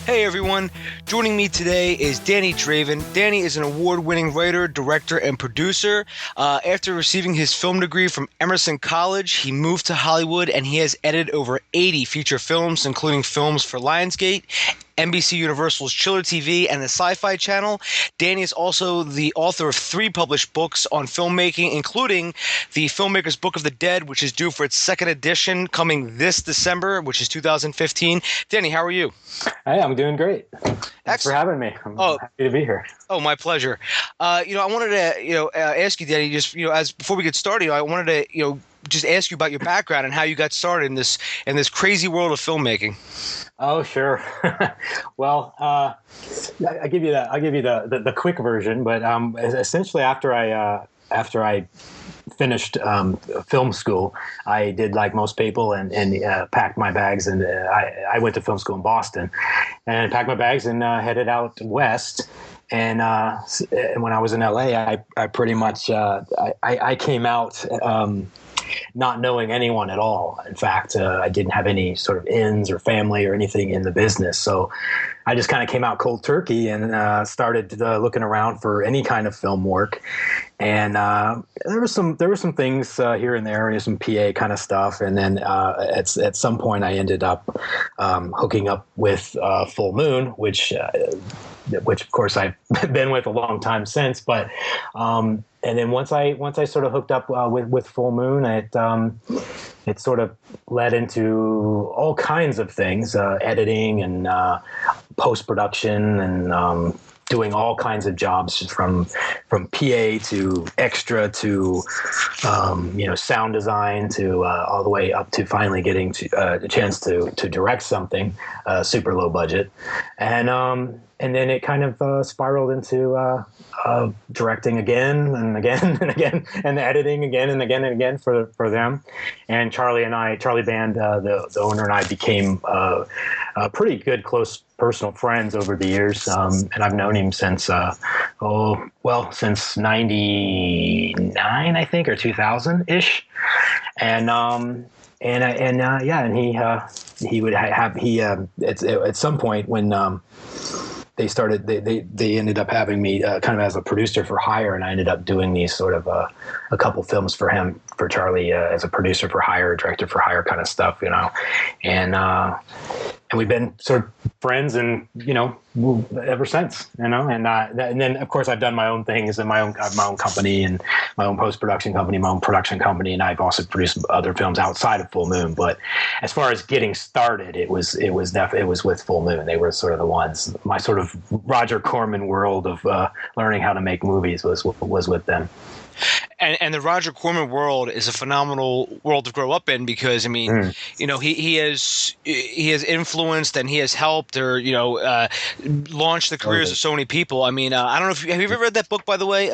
Hey everyone, joining me today is Danny Draven. Danny is an award-winning writer, director, and producer. After receiving his film degree from Emerson College, he moved to Hollywood and he has edited over 80 feature films, including films for Lionsgate, NBC Universal's Chiller TV, and the Sci-Fi Channel. Danny is also the author of 3 published books on filmmaking, including the Filmmaker's Book of the Dead, which is due for its 2nd edition coming this December, which is 2015. Danny, how are you? Hey, I'm doing great. Thanks for having me. I'm happy to be here. Oh, my pleasure. I wanted to, ask you, Danny, just, as before we get started, I wanted to, just ask you about your background and how you got started in this crazy world of filmmaking. Oh, sure. Well, I'll give you the quick version, but essentially after I finished film school, I did like most people and packed my bags, and I went to film school in Boston and packed my bags and headed out west. And when I was in LA, I pretty much I came out not knowing anyone at all. In fact, I didn't have any sort of ins or family or anything in the business. So I just kind of came out cold turkey and started looking around for any kind of film work. And there were some things here and there, some PA kind of stuff. And then at some point, I ended up hooking up with Full Moon, which of course I've been with a long time since. But and then once I sort of hooked up with Full Moon, it sort of led into all kinds of things, editing and post-production and doing all kinds of jobs from PA to extra to sound design to all the way up to finally getting to a chance to direct something super low budget, and then it kind of spiraled into directing again and again and again, and editing again and again and again for them. And Charlie Band, the owner, and I became pretty good, close personal friends over the years. And I've known him since since 99, I think, or 2000 ish. And he would have at some point when they ended up having me kind of as a producer for hire, and I ended up doing these sort of a couple films for him, for Charlie, as a producer for hire, director for hire kind of stuff, and we've been sort of friends and ever since, and then of course I've done my own things and I have my own company and my own post-production company, my own production company, and I've also produced other films outside of Full Moon. But as far as getting started, it was with Full Moon. They were sort of the ones. My sort of Roger Corman world of learning how to make movies was with them. And the Roger Corman world is a phenomenal world to grow up in because, he has influenced and he has helped or, launched the careers of so many people. I don't know if have you ever read that book, by the way,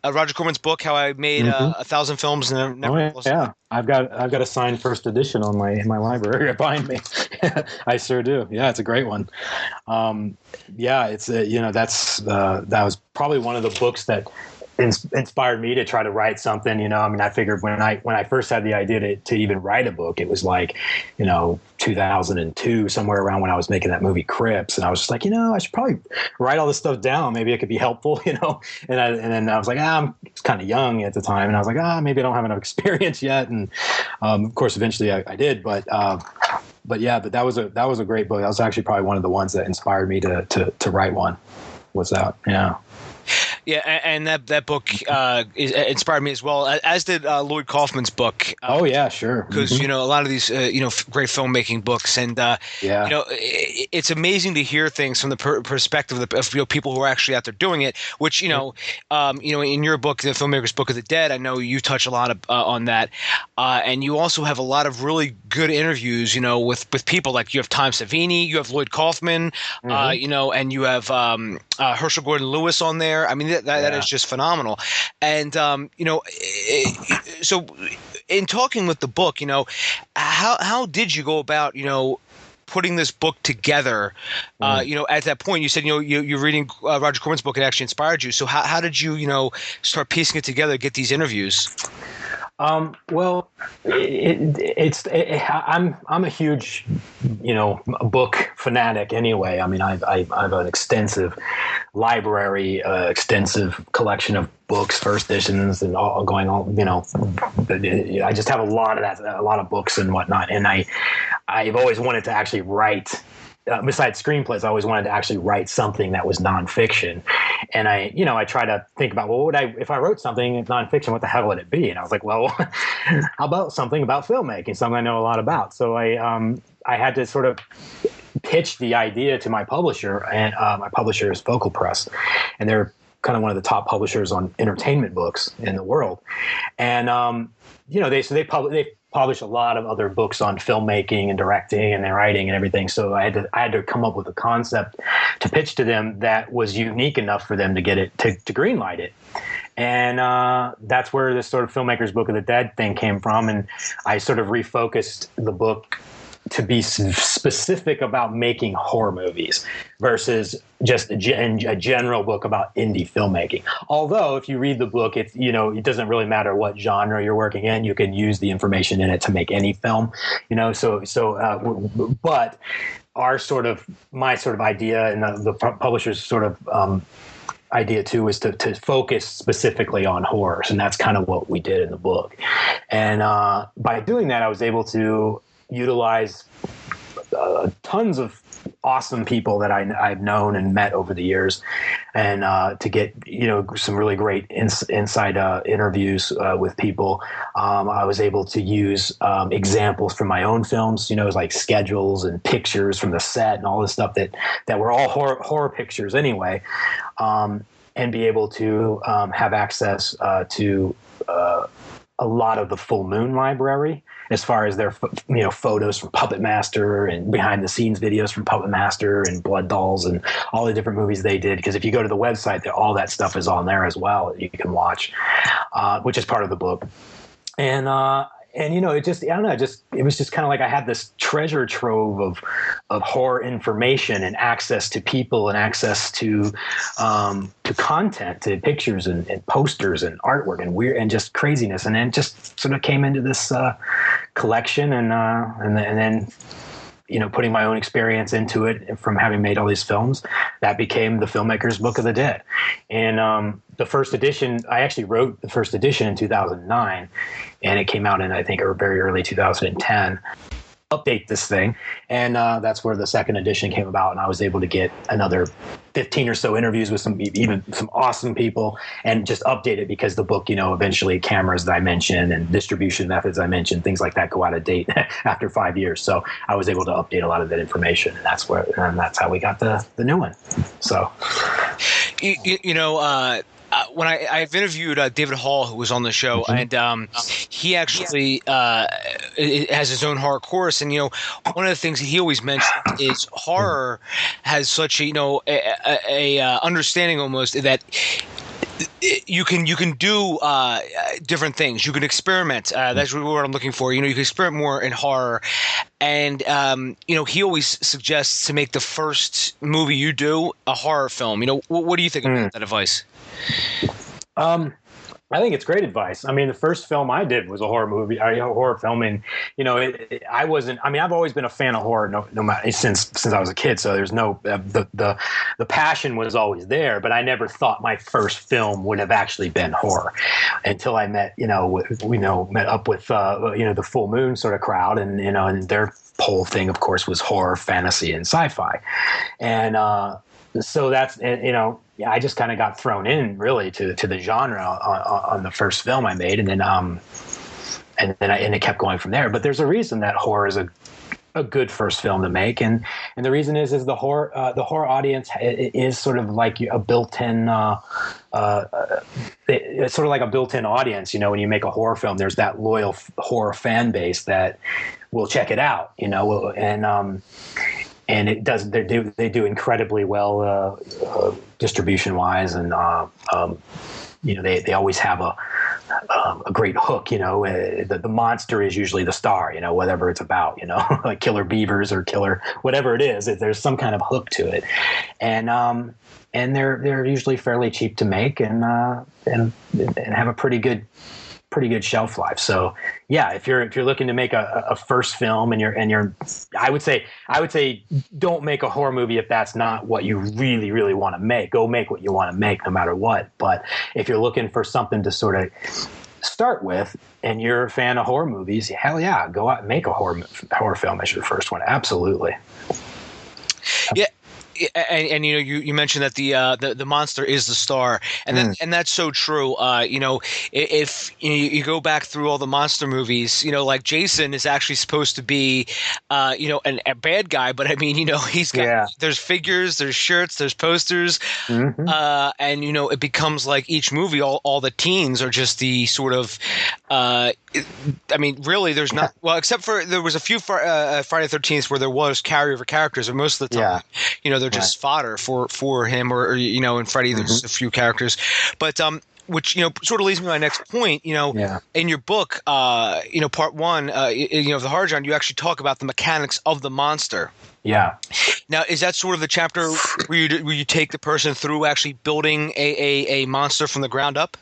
Roger Corman's book, How I Made 1,000 Films and Never Lost. Yeah. I've got a signed first edition on in my library behind me. I sure do. Yeah, it's a great one. It's that was probably one of the books that inspired me to try to write something. I figured when I first had the idea to even write a book, it was like 2002, somewhere around when I was making that movie Crips, and I was just like, I should probably write all this stuff down. Maybe it could be helpful, and then I was like, I'm kind of young at the time, and I was like, maybe I don't have enough experience yet, and of course eventually I did, but that was a great book. That was actually probably one of the ones that inspired me to write one. Was that? Yeah. Yeah, and that book inspired me as well, as did Lloyd Kaufman's book. Oh yeah, sure. Because a lot of these great filmmaking books, and it's amazing to hear things from the perspective of people who are actually out there doing it. Which in your book, The Filmmaker's Book of the Dead, I know you touch a lot on that, and you also have a lot of really good interviews. With people like you have Tom Savini, you have Lloyd Kaufman, and you have Herschel Gordon Lewis on there. That is just phenomenal. And, so in talking with the book, how did you go about, putting this book together? At that point you said, you're reading Roger Corman's book, it actually inspired you. So how did you, start piecing it together, get these interviews? I'm a huge, book fanatic anyway. I mean, I have an extensive library, extensive collection of books, first editions, and all going on. I just have a lot of that, a lot of books and whatnot. And I've always wanted to actually write. Besides screenplays, I always wanted to actually write something that was nonfiction. And I try to think about, well, if I wrote something nonfiction, what the hell would it be? And I was like, well, how about something about filmmaking, something I know a lot about. So I had to sort of pitch the idea to my publisher, and my publisher is Focal Press, and they're kind of one of the top publishers on entertainment books in the world. And they publish a lot of other books on filmmaking and directing and writing and everything. So I had to come up with a concept to pitch to them that was unique enough for them to get it to greenlight it. And that's where this sort of Filmmaker's Book of the Dead thing came from. And I sort of refocused the book to be specific about making horror movies versus just a general book about indie filmmaking. Although if you read the book, it doesn't really matter what genre you're working in. You can use the information in it to make any film, but my sort of idea and the publisher's sort of idea too is to focus specifically on horrors. And that's kind of what we did in the book. And by doing that, I was able to utilize tons of awesome people that I've known and met over the years, and to get some really great inside interviews with people. I was able to use examples from my own films, like schedules and pictures from the set and all this stuff that were all horror pictures anyway, and be able to have access to a lot of the Full Moon library, as far as their photos from Puppet Master and behind the scenes videos from Puppet Master and Blood Dolls and all the different movies they did. Because if you go to the website, all that stuff is on there as well that you can watch, which is part of the book. And it was just kind of like I had this treasure trove of horror information and access to people and access to content, to pictures and posters and artwork and weird and just craziness. And then just sort of came into this collection and then putting my own experience into it from having made all these films, that became the Filmmaker's Book of the Dead. And the first edition, I actually wrote the first edition in 2009, and it came out in, I think, very early 2010. Update this thing, and that's where the second edition came about, and I was able to get another 15 or so interviews with some awesome people, and just update it because the book, eventually cameras that I mentioned and distribution methods I mentioned, things like that go out of date after 5 years. So I was able to update a lot of that information, and that's how we got the new one. So, when I've interviewed David Hall, who was on the show, and he actually has his own horror course. And one of the things that he always mentions is horror has such a understanding almost that you can do different things. You can experiment. That's what I'm looking for. You can experiment more in horror. And he always suggests to make the first movie you do a horror film. What do you think about that advice? I think it's great advice. I mean, the first film I did was a horror movie, a horror film, and I wasn't. I mean, I've always been a fan of horror, no matter since I was a kid. So there's no the passion was always there, but I never thought my first film would have actually been horror until I met met up with the Full Moon sort of crowd, and their whole thing, of course, was horror, fantasy, and sci-fi, and so that's I just kind of got thrown in really to the genre on the first film I made, and it kept going from there. But there's a reason that horror is a good first film to make, and the reason is the horror audience is sort of like a built-in it's sort of like a built-in audience. When you make a horror film, there's that loyal horror fan base that will check it out, and it does. They do incredibly well distribution wise, and they always have a great hook. The monster is usually the star. Whatever it's about. Like killer beavers or killer whatever it is. There's some kind of hook to it, and they're usually fairly cheap to make, and have a pretty good pretty good shelf life. So yeah, if you're looking to make a first film and you're I would say don't make a horror movie if that's not what you really, really want to make. Go make what you want to make no matter what. But if you're looking for something to sort of start with and you're a fan of horror movies, hell yeah, go out and make a horror film as your first one. Absolutely. Yeah. And you know, you mentioned that the monster is the star, and and that's so true. You know, if you go back through all the monster movies, you know, like Jason is actually supposed to be, you know, a bad guy, but I mean, you know, he's got there's figures, there's shirts, there's posters, and you know, it becomes like each movie, all the teens are just the sort of. I mean, really, there's not well, except for there was a few Friday the 13th where there was carryover characters, and most of the time, you know, they're just fodder for him, or you know, in Freddy there's a few characters, but which you know sort of leads me to my next point. You know, in your book, you know, part 1, you know, of the horror genre, you actually talk about the mechanics of the monster. Yeah. Now, is that sort of the chapter where you take the person through actually building a monster from the ground up?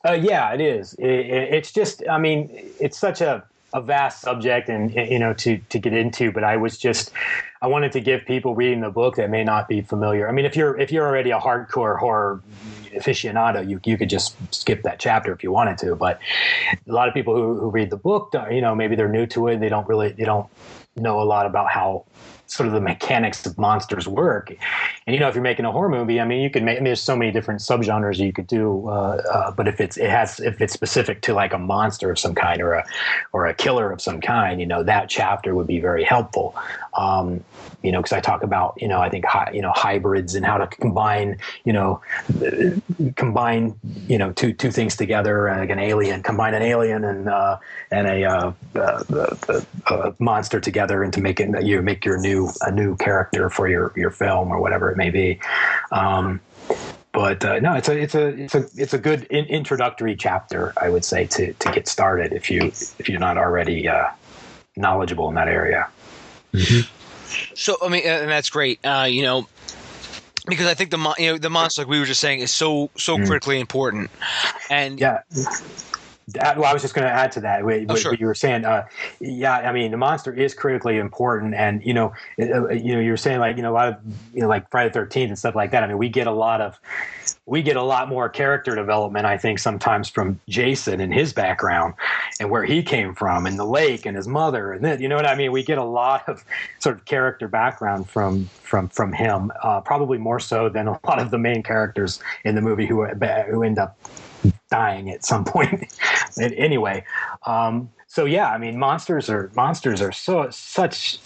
Yeah, it is. It's just, I mean, it's such a vast subject and, you know, to get into, but I wanted to give people reading the book that may not be familiar. I mean, if you're already a hardcore horror aficionado, you could just skip that chapter if you wanted to, but a lot of people who read the book, you know, maybe they're new to it. They don't know a lot about how sort of the mechanics of monsters work. And, you know, if you're making a horror movie, I mean, you could make, I mean, there's so many different subgenres you could do. But if it's specific to like a monster of some kind or a killer of some kind, you know, that chapter would be very helpful. You know, cause I talk about, you know, I think, hybrids and how to combine, you know, two things together, like combine an alien and a monster together into make your a new character for your film or whatever it may be. But no, it's a good introductory chapter, I would say, to get started if you're not already knowledgeable in that area. Mm-hmm. So I mean, and that's great. You know, because I think the monster, like we were just saying, is so critically important. And yeah. Well, I was just going to add to that what you were saying. Yeah, I mean, the monster is critically important, and you know, you were saying like, you know, a lot of, you know, like Friday the 13th and stuff like that. I mean, we get a lot more character development, I think, sometimes from Jason and his background and where he came from, and the lake and his mother, and then, you know what I mean. We get a lot of sort of character background from him, probably more so than a lot of the main characters in the movie who end up dying at some point. Anyway, so yeah, I mean, monsters are such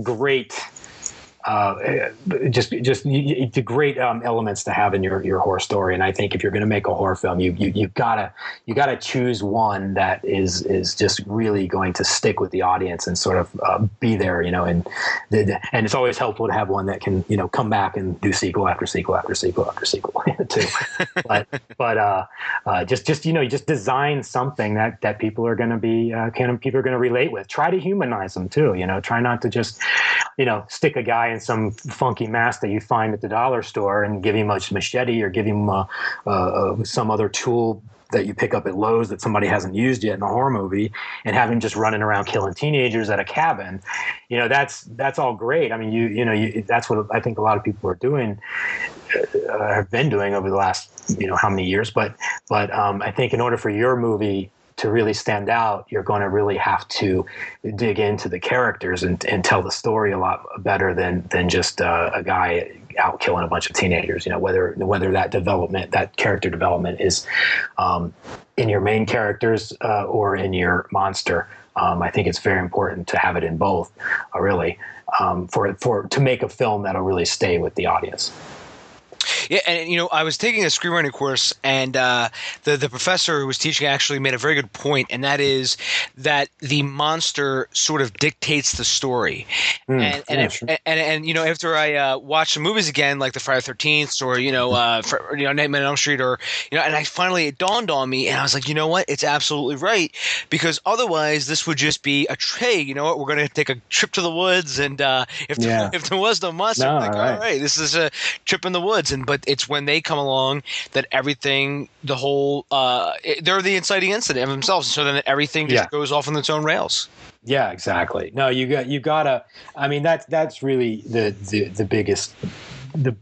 great, just the great elements to have in your horror story. And I think if you're going to make a horror film, you gotta choose one that is just really going to stick with the audience and sort of be there, you know. And it's always helpful to have one that can, you know, come back and do sequel after sequel after sequel after sequel too. but just you know, just design something that people are going to be people are going to relate with. Try to humanize them too. You know, try not to just, you know, stick a guy in some funky mask that you find at the dollar store and give him a machete or give him some other tool that you pick up at Lowe's that somebody hasn't used yet in a horror movie, and have him just running around killing teenagers at a cabin. You know, that's all great. I mean, you know, that's what I think a lot of people are doing, have been doing over the last, you know, how many years. But I think in order for your movie to really stand out, you're going to really have to dig into the characters and tell the story a lot better than just a guy out killing a bunch of teenagers. You know, whether that character development is in your main characters or in your monster. I think it's very important to have it in both, really, to make a film that'll really stay with the audience. Yeah, and you know, I was taking a screenwriting course, and the professor who was teaching actually made a very good point, and that is that the monster sort of dictates the story. And you know, after I watched the movies again, like the Friday the 13th, or you know, Nightmare on Elm Street, or you know, and it dawned on me, and I was like, you know what, it's absolutely right, because otherwise this would just be hey, you know what, we're going to take a trip to the woods, and if there was no monster, all right, this is a trip in the woods, but but it's when they come along that everything, the whole, they're the inciting incident of themselves. So then everything just goes off on its own rails. Yeah, exactly. No, you gotta. I mean, that's really the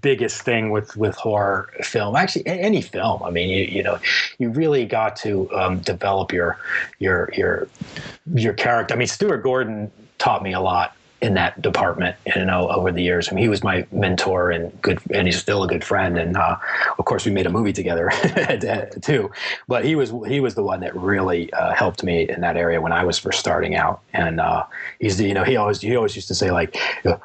biggest thing with horror film. Actually, any film. I mean, you really got to develop your character. I mean, Stuart Gordon taught me a lot in that department, over the years. I mean, he was my mentor and he's still a good friend. And of course, we made a movie together too. But he was the one that really helped me in that area when I was first starting out. And he always used to say, like,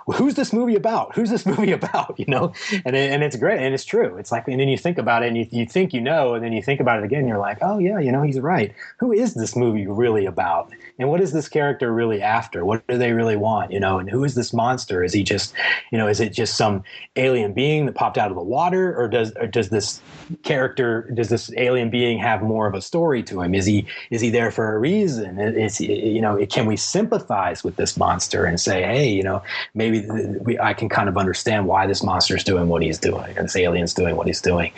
"Who's this movie about? Who's this movie about?" And it's great, and it's true. It's like, and then you think about it, and you think and then you think about it again, and you're like, oh yeah, he's right. Who is this movie really about? And what is this character really after? What do they really want? And who is this monster? Is he just, is it just some alien being that popped out of the water, or does this alien being have more of a story to him? Is he there for a reason? Can we sympathize with this monster and say, hey, maybe I can kind of understand why this monster is doing what he's doing, or this alien's doing what he's doing.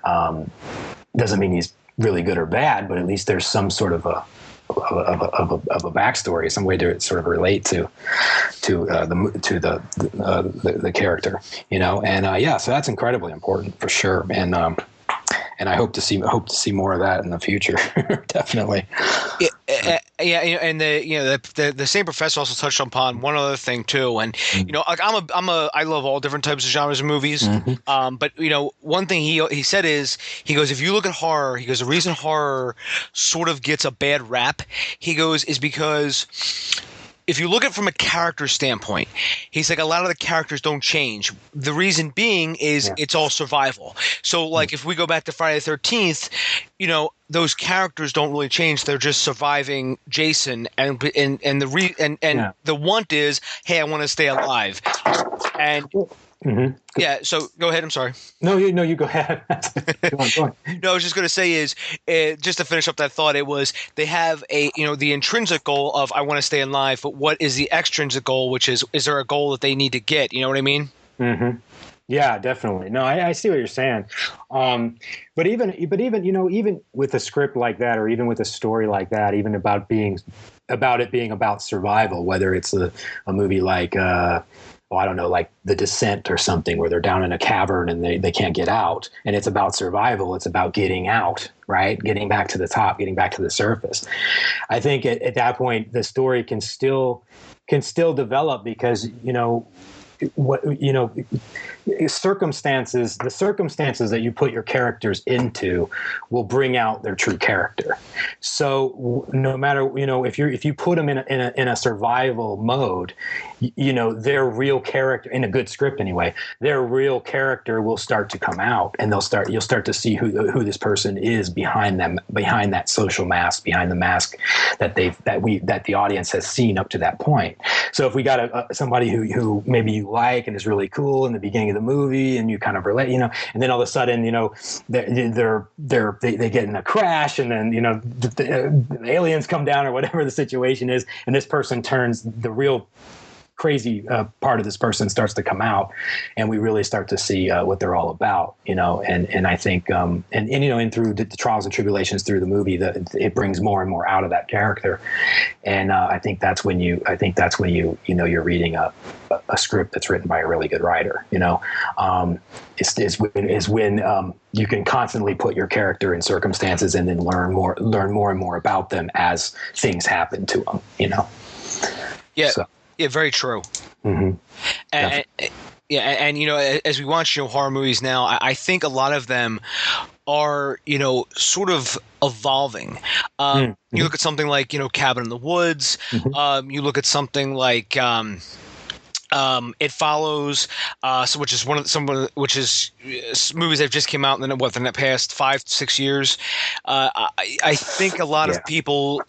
Doesn't mean he's really good or bad, but at least there's some sort of a backstory, some way to sort of relate to the character, so that's incredibly important for sure. And I hope to see more of that in the future. Definitely. And the same professor also touched upon one other thing too. And like I love all different types of genres of movies. Mm-hmm. But one thing he said is, he goes, if you look at horror, he goes, the reason horror sort of gets a bad rap, he goes, is because if you look at it from a character standpoint, he's like, a lot of the characters don't change. The reason being is it's all survival. So like if we go back to Friday the 13th, those characters don't really change. They're just surviving Jason, and the want is, hey, I want to stay alive. And mm-hmm. Yeah, so go ahead. I'm sorry. No, you go ahead. Go on. No, I was just going to say is, just to finish up that thought, it was, they have the intrinsic goal of, I want to stay alive, but what is the extrinsic goal, which is there a goal that they need to get? You know what I mean? Mm-hmm. Yeah, definitely. No, I see what you're saying. But even with a script like that, or even with a story like that, even about it being about survival, whether it's a movie like, I don't know, like The Descent or something, where they're down in a cavern and they can't get out, and it's about survival. It's about getting out, right? Getting back to the top, getting back to the surface. I think at that point, the story can still develop, because, the circumstances that you put your characters into will bring out their true character. So no matter, if you put them in a survival mode, their real character, in a good script anyway, their real character will start to come out, and you'll start to see who this person is behind that social mask, behind the mask that the audience has seen up to that point. So if we got somebody who maybe you like and is really cool in the beginning of the movie, and you kind of relate, and then all of a sudden, they get in a crash, and then the aliens come down, or whatever the situation is, and this person turns, the real crazy part of this person starts to come out, and we really start to see what they're all about, and I think and through the trials and tribulations through the movie, it brings more and more out of that character, and I think that's when you're reading a script that's written by a really good writer. Is when you can constantly put your character in circumstances, and then learn more and more about them as things happen to them. Yeah. So. Yeah, very true. Mm-hmm. And as we watch horror movies now, I think a lot of them are sort of evolving. Mm-hmm. You look at something like Cabin in the Woods. Mm-hmm. You look at something like It Follows, which is movies that just came out in the past 5-6 years. I think a lot of people,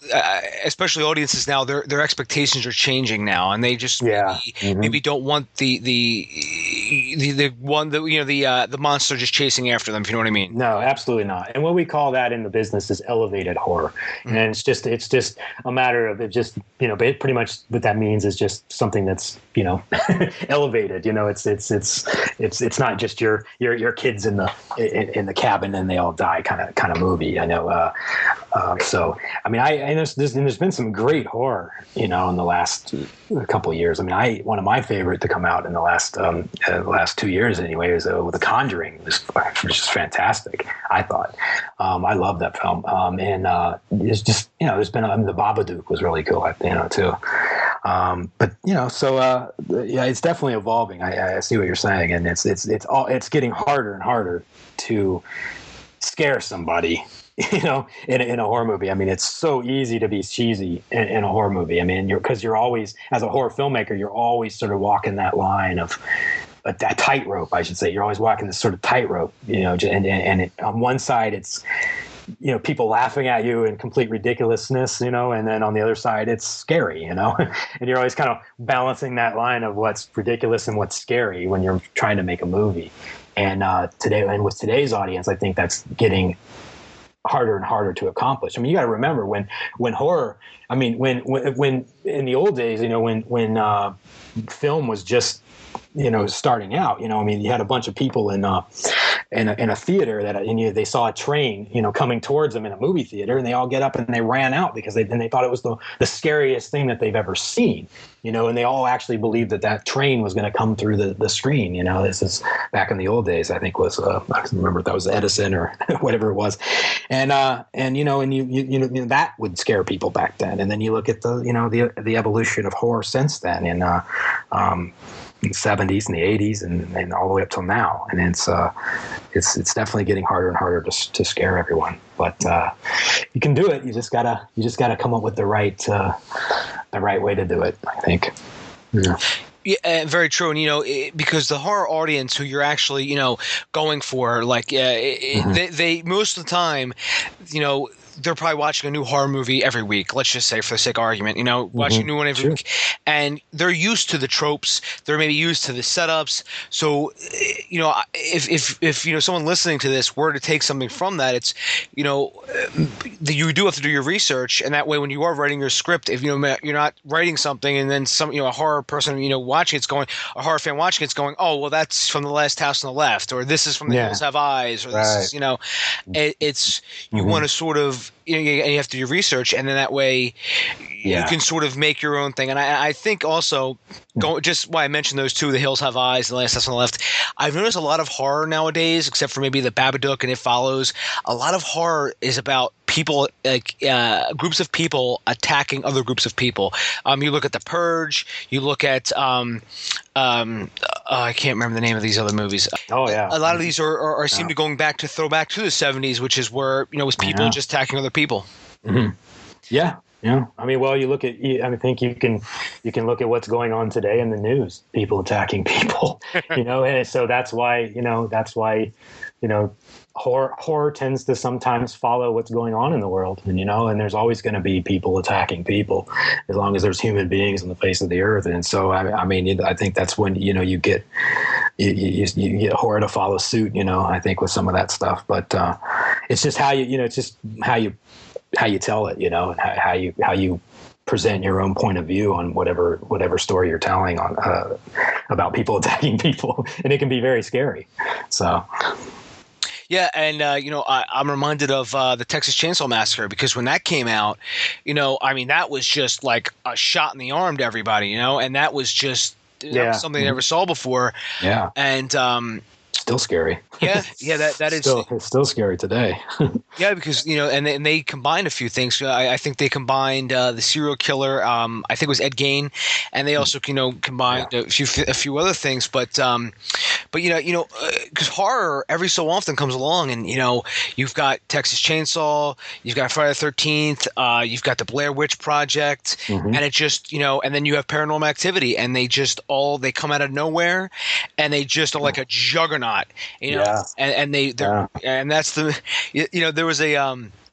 especially audiences now, their expectations are changing now, and they just maybe don't want the the one that the monster just chasing after them, if you know what I mean. No, absolutely not. And what we call that in the business is elevated horror. Mm-hmm. And it's just a matter of it just, pretty much what that means is just something that's, elevated. It's not just your kids in the cabin and they all die kind of movie. I know. So, I mean, there's been some great horror, in the last couple of years. I mean, one of my favorite to come out in the last 2 years anyway is The Conjuring, which is fantastic. I thought. I love that film. And it's just, there's been The Babadook was really cool, too. But it's definitely evolving. I see what you're saying, and it's getting harder and harder to scare somebody. In a horror movie. I mean, it's so easy to be cheesy in a horror movie. I mean, because you're always, as a horror filmmaker, you're always sort of walking that line of a tightrope, I should say. You're always walking this sort of tightrope, and on one side it's, people laughing at you in complete ridiculousness, and then on the other side it's scary, and you're always kind of balancing that line of what's ridiculous and what's scary when you're trying to make a movie. And with today's audience, I think that's getting harder and harder to accomplish. I mean, you got to remember when horror. I mean, when in the old days, when film was just starting out. I mean, you had a bunch of people in a theater that they saw a train coming towards them in a movie theater, and they all get up and they ran out because they thought it was the scariest thing that they've ever seen. And they all actually believed that train was going to come through the screen. This is back in the old days. I think was I can't remember if that was Edison or whatever it was, and that would scare people back then. And then you look at the evolution of horror since then, in the 70s and the 80s and all the way up till now. And it's definitely getting harder and harder to scare everyone. But you can do it. You just gotta come up with the right way to do it, I think. Yeah. Yeah, very true. And, because the horror audience who you're actually, going for, like, they most of the time, they're probably watching a new horror movie every week. Let's just say, for the sake of argument, watching a new one every week, and they're used to the tropes. They're maybe used to the setups. So, if someone listening to this were to take something from that, it's, you do have to do your research, and that way, when you are writing your script, if you're not writing something, and then a horror person, watching it's going, a horror fan watching it's going, oh, well, that's from The Last House on the Left, or this is from The Hills Have Eyes, or this is, it's you want to sort of. And you have to do your research, and then that way you can sort of make your own thing. And I think also, just why I mentioned those two, The Hills Have Eyes, The Last House on the Left, I've noticed a lot of horror nowadays, except for maybe The Babadook and It Follows. A lot of horror is about people, like groups of people attacking other groups of people. You look at The Purge. You look at I can't remember the name of these other movies. Oh yeah, a lot of these are seem to going back to throwback to the 70s, which is where was people just attacking other people. Mm-hmm. Yeah. Yeah, I mean, well, you look at. I think you can look at what's going on today in the news. People attacking people, and so that's why horror tends to sometimes follow what's going on in the world, and there's always going to be people attacking people as long as there's human beings on the face of the earth. And so, I mean, I think that's when you get horror to follow suit. I think with some of that stuff, but it's just how you tell it, and how you present your own point of view on whatever story you're telling on about people attacking people, and it can be very scary. So. Yeah, and I'm reminded of the Texas Chainsaw Massacre, because when that came out, I mean, that was just like a shot in the arm to everybody, and that was just that was something they never saw before. Yeah, and still scary. Yeah, that is it's still scary today. Yeah, because and they combined a few things. I think they combined the serial killer. I think it was Ed Gein, and they also combined a few other things. But because horror every so often comes along, and you've got Texas Chainsaw, you've got Friday the 13th, you've got the Blair Witch Project, and it just and then you have Paranormal Activity, and they come out of nowhere, and they just are like a juggernaut, and that's the there was a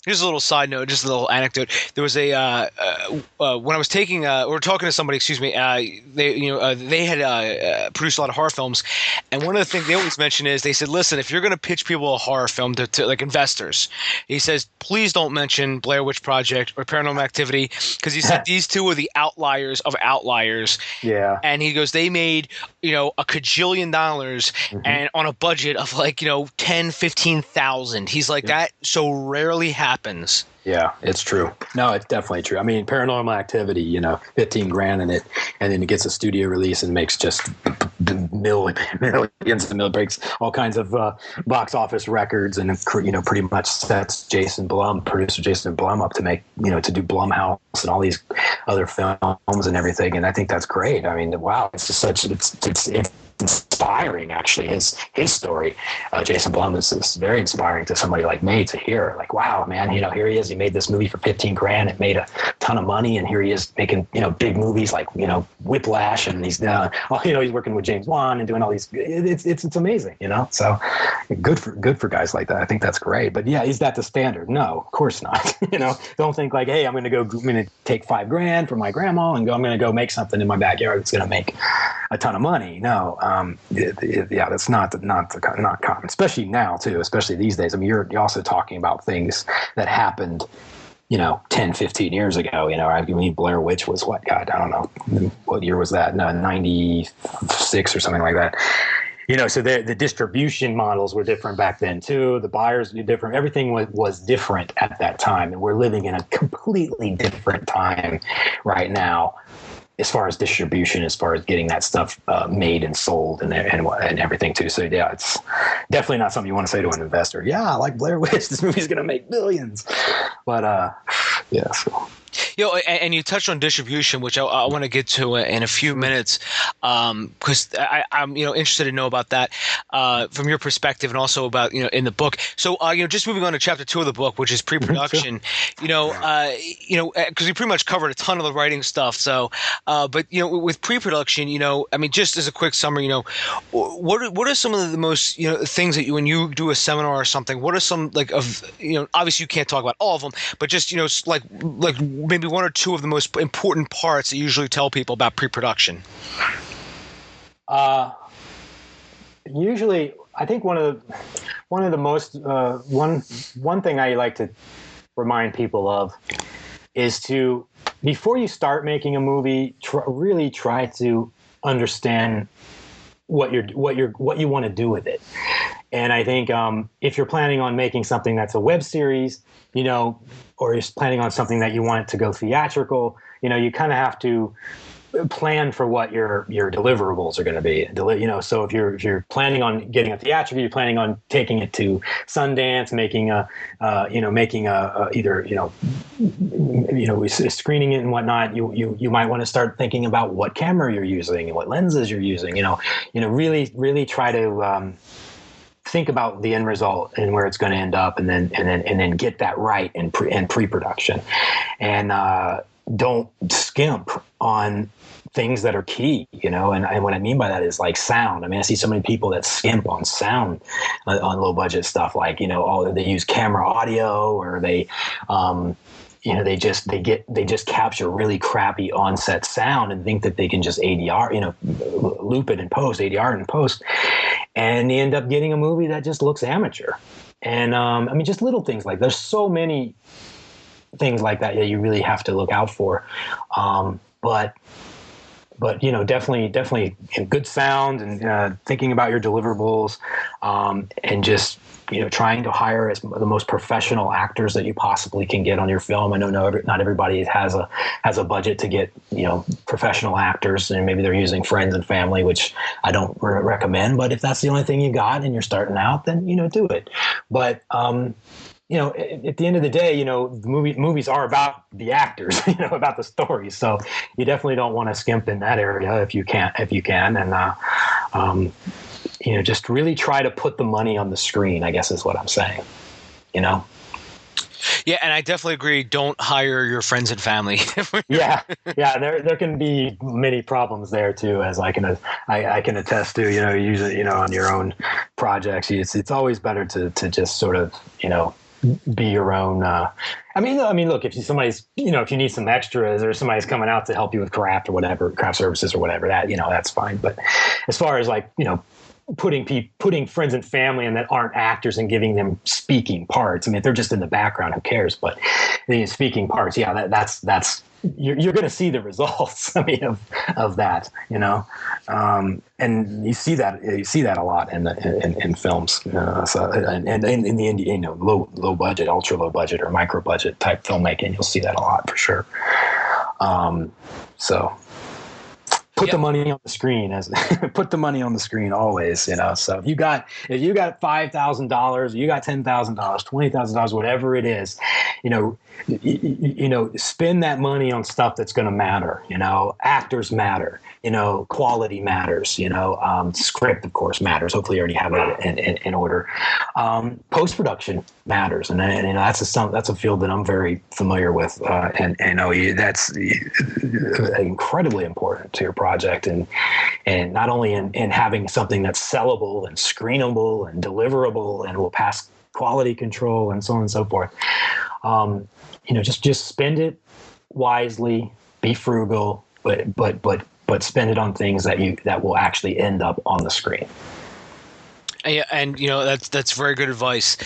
Here's a little side note, just a little anecdote. There was when I was taking, or talking to somebody, excuse me, they had produced a lot of horror films, and one of the things they always mention is they said, listen, if you're going to pitch people a horror film to like investors, he says, please don't mention Blair Witch Project or Paranormal Activity, because he said these two are the outliers of outliers. Yeah. And he goes, they made, a cajillion dollars and on a budget of like, 10, 15,000. He's like, that so rarely happens. Yeah, it's true. No, it's definitely true. I mean, Paranormal Activity, 15 grand in it, and then it gets a studio release and makes just millions and millions, breaks all kinds of box office records, and pretty much sets producer Jason Blum up to make, to do Blumhouse and all these other films and everything. And I think that's great. I mean, wow, it's just it's inspiring, actually. His story, Jason Blum, is very inspiring to somebody like me to hear. Like, wow, man, here he is. He made this movie for 15 grand. It made a ton of money, and here he is making big movies like Whiplash, and he's he's working with James Wan and doing all these. It's amazing, So good for guys like that. I think that's great. But yeah, is that the standard? No, of course not. Don't think like, hey, I'm going to take $5 grand from my grandma and I'm going to go make something in my backyard that's going to make a ton of money. No. That's not common, especially now too, especially these days. I mean, you're also talking about things that happened, 10, 15 years ago. I mean, Blair Witch was what, God, I don't know. What year was that? No, 96 or something like that. So the distribution models were different back then too. The buyers were different. Everything was different at that time. And we're living in a completely different time right now, as far as distribution, as far as getting that stuff made and sold and everything too. So yeah, it's definitely not something you want to say to an investor. Yeah, like Blair Witch, this movie's going to make billions. But yeah. So. And you touched on distribution, which I want to get to in a few minutes, because I'm interested to know about that from your perspective, and also about in the book. So just moving on to chapter 2 of the book, which is pre-production. Sure. Because we pretty much covered a ton of the writing stuff. So, but with pre-production, I mean, just as a quick summary, what are some of the most things that when you do a seminar or something, what are some obviously you can't talk about all of them, but just like maybe one or two of the most important parts that you usually tell people about pre-production? Usually, I think one of the most one thing I like to remind people of is to, before you start making a movie, really try to understand what you want to do with it. And I think if you're planning on making something that's a web series, or you're planning on something that you want it to go theatrical, you kind of have to plan for what your deliverables are going to be. So if you're planning on getting a theatrical, you're planning on taking it to Sundance, making screening it and whatnot. You might want to start thinking about what camera you're using and what lenses you're using. Really try to think about the end result and where it's going to end up, and then get that right in pre-production, and don't skimp on things that are key, and what I mean by that is like sound. I mean, I see so many people that skimp on sound on low budget stuff, like, they use camera audio, or they they just capture really crappy on-set sound and think that they can just ADR, loop it in post, ADR in post, and they end up getting a movie that just looks amateur. And I mean, just little things like, there's so many things like that you really have to look out for. But definitely good sound, and thinking about your deliverables, and just trying to hire the most professional actors that you possibly can get on your film. I know not everybody has a budget to get professional actors, and maybe they're using friends and family, which I don't recommend. But if that's the only thing you got and you're starting out, then do it. But at the end of the day, movies are about the actors, about the stories. So you definitely don't want to skimp in that area if you can, and just really try to put the money on the screen, I guess is what I'm saying. Yeah, and I definitely agree. Don't hire your friends and family. Yeah. There can be many problems there too, as I can attest to. Usually, on your own projects, it's always better to just sort of be your own. I mean, look, if somebody's, if you need some extras or somebody's coming out to help you with craft or whatever, craft services or whatever, that, that's fine. But as far as like, putting friends and family in that aren't actors and giving them speaking parts. I mean, if they're just in the background, who cares? But the speaking parts, yeah, that's you're going to see the results. I mean, of that, and you see that a lot in films. And in the indie, low budget, ultra low budget, or micro budget type filmmaking, you'll see that a lot for sure. So. Put the money on the screen, put the money on the screen always, So if you got $5,000, you got $10,000, $20,000, whatever it is, spend that money on stuff that's going to matter. Actors matter. Quality matters. Script, of course, matters. Hopefully, you already have that in order. Post production matters, and that's a field that I'm very familiar with, and that's incredibly important to your project, and not only in having something that's sellable and screenable and deliverable and will pass quality control and so on and so forth. Just spend it wisely, be frugal, but spend it on things that will actually end up on the screen. Yeah, and that's very good advice.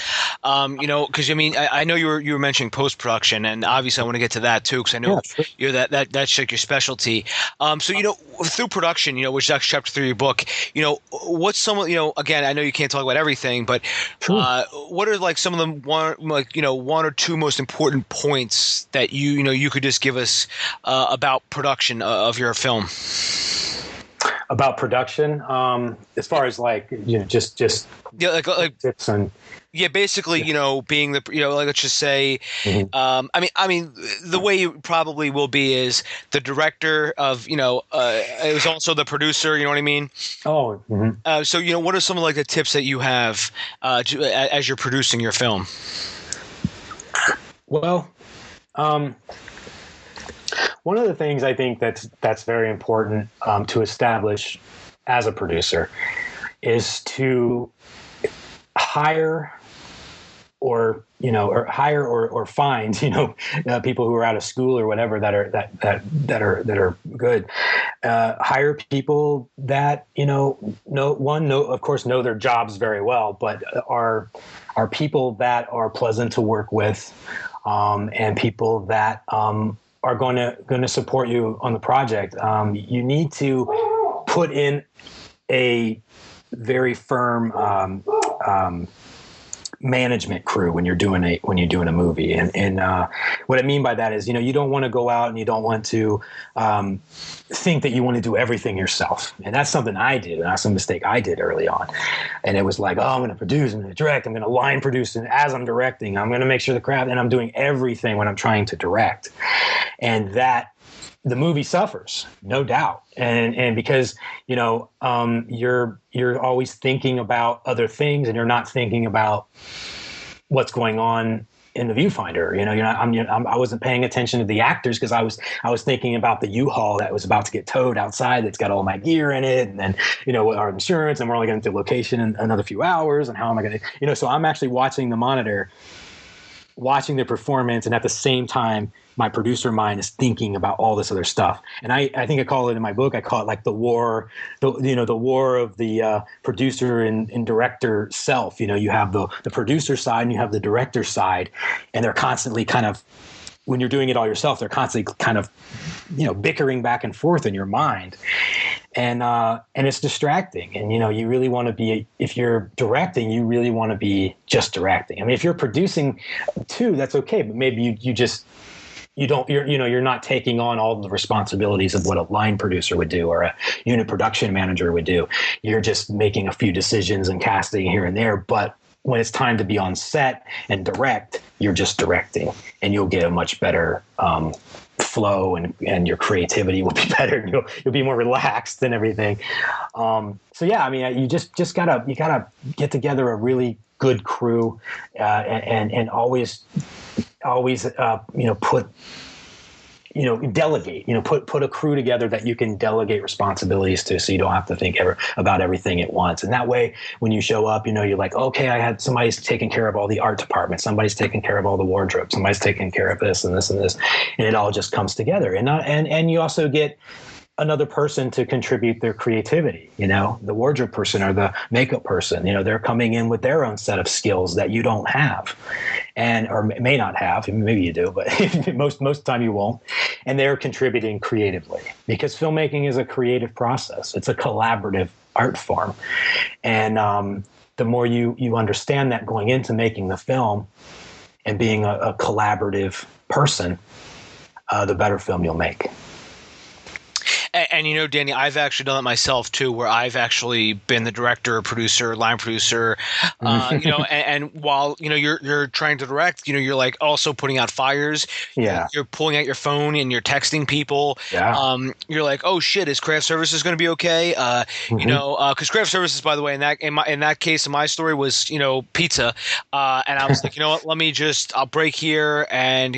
Because I know you were mentioning post production, and obviously I want to get to that too, because I know you're that's like your specialty. So through production, which is actually chapter 3 of your book, what's some again, I know you can't talk about everything, but what are like some of the one or two most important points that you could just give us about production of your film? About production, as far as like just yeah, like tips and basically being the like let's just say I mean the way you probably will be is the director of it was also the producer, you know what I mean? So what are some of like the tips that you have as you're producing your film? Well, one of the things I think that's very important to establish as a producer is to hire or find people who are out of school or whatever that are good. Hire people that of course know their jobs very well, but are people that are pleasant to work with, and people that are going to support you on the project. You need to put in a very firm management crew when you're doing a movie, and what I mean by that is you don't want to go out and you don't want to think that you want to do everything yourself, and that's something I did, and that's a mistake I did early on. And it was like, I'm going to produce, I'm going to direct, I'm going to line produce, and as I'm directing, I'm going to make sure the craft, and I'm doing everything when I'm trying to direct, and that the movie suffers, no doubt. And because, you're always thinking about other things and you're not thinking about what's going on in the viewfinder. I wasn't paying attention to the actors because I was thinking about the U-Haul that was about to get towed outside. That's got all my gear in it. And then, our insurance, and we're only going to the location in another few hours. And how am I going to, so I'm actually watching the monitor, watching the performance. And at the same time, my producer mind is thinking about all this other stuff. And I think I call it in my book, I call it like the war of the producer and director self. You have the producer side and you have the director side, and they're constantly kind of, when you're doing it all yourself, they're constantly kind of, bickering back and forth in your mind. And it's distracting. And, you really want to be, if you're directing, you really want to be just directing. I mean, if you're producing too, that's okay. But maybe you're not taking on all the responsibilities of what a line producer would do or a unit production manager would do. You're just making a few decisions and casting here and there. But when it's time to be on set and direct, you're just directing, and you'll get a much better flow, and your creativity will be better. And you'll be more relaxed and everything. So yeah, I mean, you just gotta get together a really good crew, and always put delegate, put a crew together that you can delegate responsibilities to, so you don't have to think about everything at once. And that way, when you show up, you're like, okay, I had somebody's taking care of all the art department, somebody's taking care of all the wardrobe, somebody's taking care of this and this and this, and it all just comes together. And you also get another person to contribute their creativity, the wardrobe person or the makeup person, they're coming in with their own set of skills that you don't have or may not have. Maybe you do, but most of the time you won't. And they're contributing creatively, because filmmaking is a creative process. It's a collaborative art form. And the more you understand that going into making the film and being a collaborative person, the better film you'll make. And Danny, I've actually done it myself too, where I've actually been the director, producer, line producer, and while you're trying to direct, you're like also putting out fires. Yeah, you're pulling out your phone and you're texting people. Yeah. You're like, oh shit, is craft services going to be okay? Because craft services, by the way, in that case, in my story was pizza, and I was like, I'll break here, and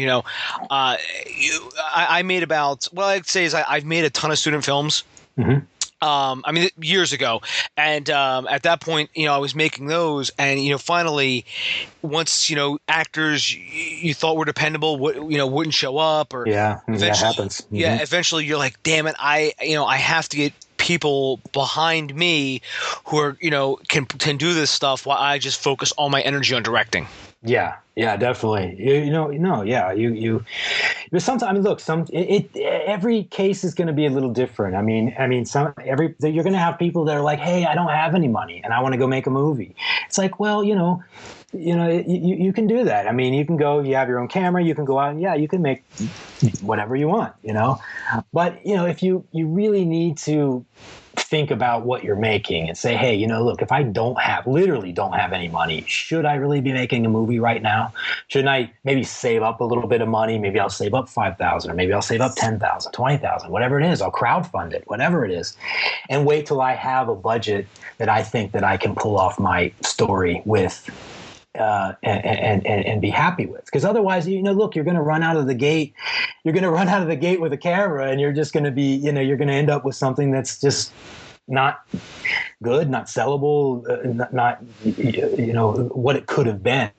I made about, well, I'd say is I've made a ton of student films. Mm-hmm. Years ago. And at that point, I was making those. And, finally, once, actors you thought were dependable, wouldn't show up. Or that happens. Mm-hmm. Yeah, eventually you're like, damn it, I have to get people behind me who are, can do this stuff while I just focus all my energy on directing. Yeah, definitely. But sometimes, look, every case is going to be a little different. You're going to have people that are like, hey, I don't have any money and I want to go make a movie. It's like, well, you can do that. You can go, you have your own camera, you can go out and you can make whatever you want, But, if you really need to think about what you're making and say, hey, look, if I literally don't have any money, should I really be making a movie right now? Shouldn't I maybe save up a little bit of money? Maybe I'll save up $5,000, or maybe I'll save up $10,000, $20,000, whatever it is. I'll crowdfund it, whatever it is, and wait till I have a budget that I think that I can pull off my story with. And be happy with, because otherwise, look, you're going to run out of the gate. You're going to run out of the gate with a camera, and you're just going to be, you're going to end up with something that's just not good, not sellable, not what it could have been.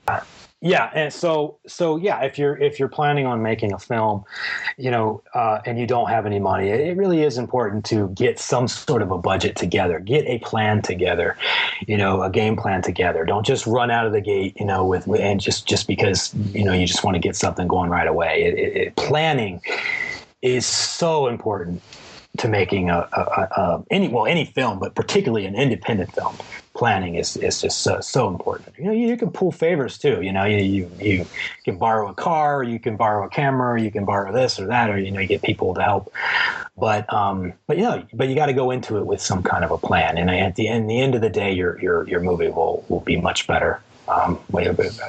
Yeah, and so if you're planning on making a film, and you don't have any money, it really is important to get some sort of a budget together, get a plan together, a game plan together. Don't just run out of the gate, and just because you just want to get something going right away. Planning is so important to making any film, but particularly an independent film. Planning is just so important. You can pull favors too. You can borrow a car, you can borrow a camera, you can borrow this or that, or you get people to help. But you got to go into it with some kind of a plan. And at the end of the day, your movie will be much better.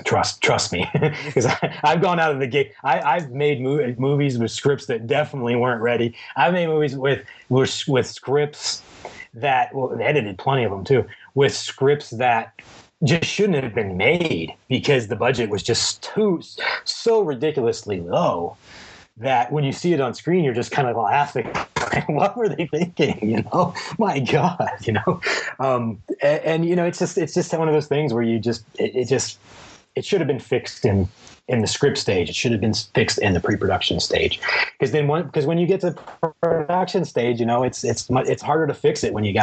Trust me, because I've gone out of the gate. I've made movies with scripts that definitely weren't ready. I've made movies with scripts that, edited plenty of them too, with scripts that just shouldn't have been made because the budget was just so ridiculously low that when you see it on screen, you're just kind of laughing. What were they thinking? My God, and it's just one of those things where it should have been fixed in the script stage. It should have been fixed in the pre-production stage, because when you get to production stage, it's harder to fix it when you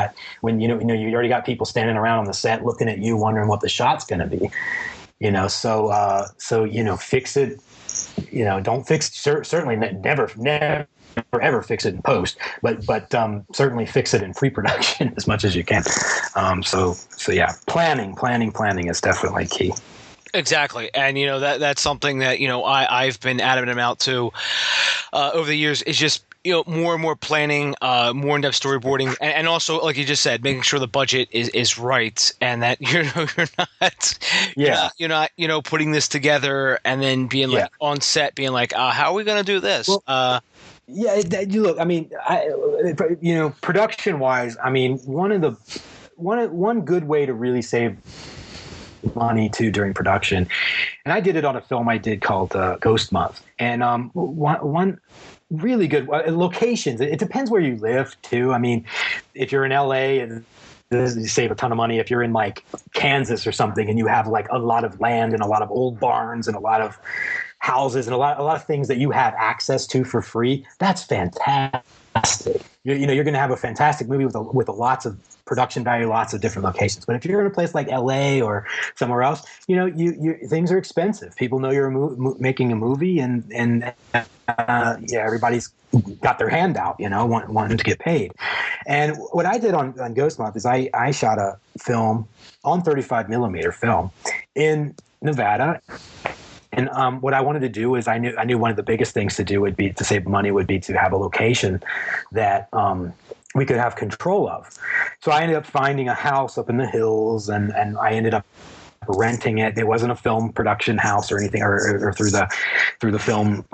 already got people standing around on the set looking at you, wondering what the shot's going to be. Fix it. Don't fix, certainly never ever fix it in post, but certainly fix it in pre-production as much as you can. So yeah, planning is definitely key. Exactly. And, that's something that, I've been adamant about too, over the years, is just, more and more planning, more in-depth storyboarding, and also, like you just said, making sure the budget is right, and that you're not putting this together and then being like on set being like, how are we going to do this? Well, look, production wise, one good way to really save money too during production. And I did it on a film I did called Ghost Month. And one really good locations. It depends where you live too. I mean, if you're in LA, you save a ton of money. If you're in like Kansas or something and you have like a lot of land and a lot of old barns and a lot of houses and a lot of things that you have access to for free, that's fantastic. You're going to have a fantastic movie with lots of production value, lots of different locations. But if you're in a place like LA or somewhere else, things are expensive. People know you're making a movie, and everybody's got their hand out, wanting to get paid. And what I did on Ghost Month is I shot a film on 35 millimeter film in Nevada. And what I wanted to do is I knew one of the biggest things to do would be to save money would be to have a location that we could have control of. So I ended up finding a house up in the hills, and I ended up renting it. It wasn't a film production house or anything, or through the film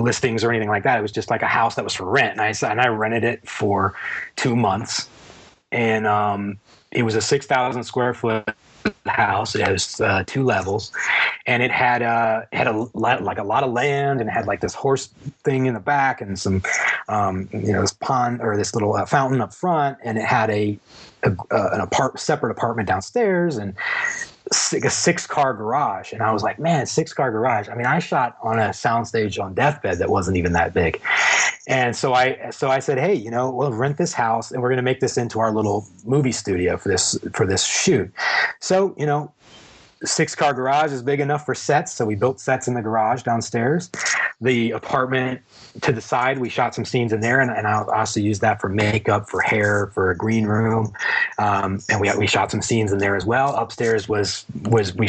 listings or anything like that. It was just like a house that was for rent, and I rented it for 2 months, and it was a 6,000 square foot house. It has 2 levels, and it had a lot of land, and it had like this horse thing in the back, and some this pond or this little fountain up front, and it had a separate apartment downstairs, and a 6-car garage. And I was like, man, 6-car garage. I mean, I shot on a soundstage on Deathbed that wasn't even that big. And so I said, hey, we'll rent this house and we're going to make this into our little movie studio for this shoot. So, 6-car garage is big enough for sets. So we built sets in the garage downstairs. The apartment to the side, we shot some scenes in there, and I also used that for makeup, for hair, for a green room, and we shot some scenes in there as well. Upstairs was where we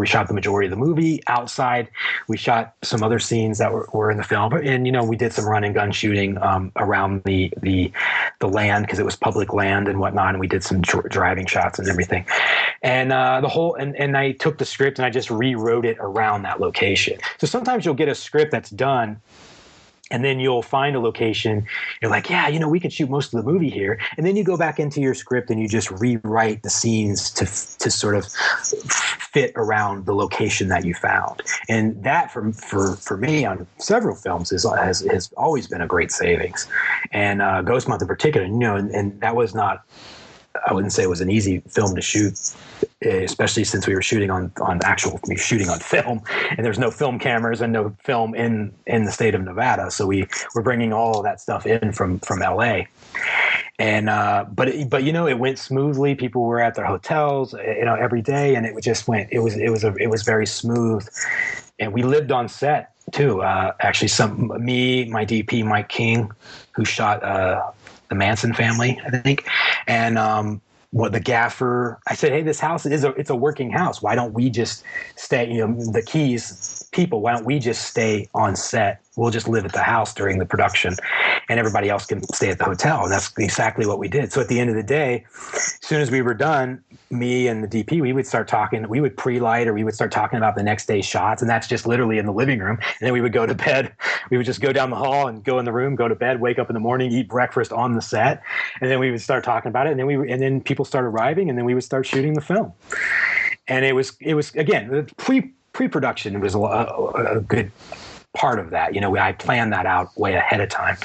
shot the majority of the movie. Outside, we shot some other scenes that were in the film, and we did some run and gun shooting around the land, because it was public land and whatnot, and we did some driving shots and everything. And and I took the script and I just rewrote it around that location. So sometimes you'll get a script that's done, and then you'll find a location. You're like, yeah, we could shoot most of the movie here. And then you go back into your script and you just rewrite the scenes to sort of fit around the location that you found. And that for me on several films has always been a great savings. And Ghost Month in particular, and that was not, I wouldn't say it was an easy film to shoot, especially since we were shooting on film, and there's no film cameras and no film in the state of Nevada. So we were bringing all of that stuff in from LA. And but it went smoothly. People were at their hotels, every day, and it just went. It was very smooth, and we lived on set too. Actually, my DP Mike King, who shot the Manson family, I think, and the gaffer. I said, hey, this house it's a working house. Why don't we just stay? The Keys people. Why don't we just stay on set? We'll just live at the house during the production, and everybody else can stay at the hotel. And that's exactly what we did. So at the end of the day, as soon as we were done, me and the DP, we would start talking. We would pre-light, or we would start talking about the next day's shots, and that's just literally in the living room. And then we would go to bed. We would just go down the hall and go in the room, go to bed, wake up in the morning, eat breakfast on the set, and then we would start talking about it. And then people started arriving, and then we would start shooting the film. And it was again, the pre-production was a good part of that. I planned that out way ahead of time.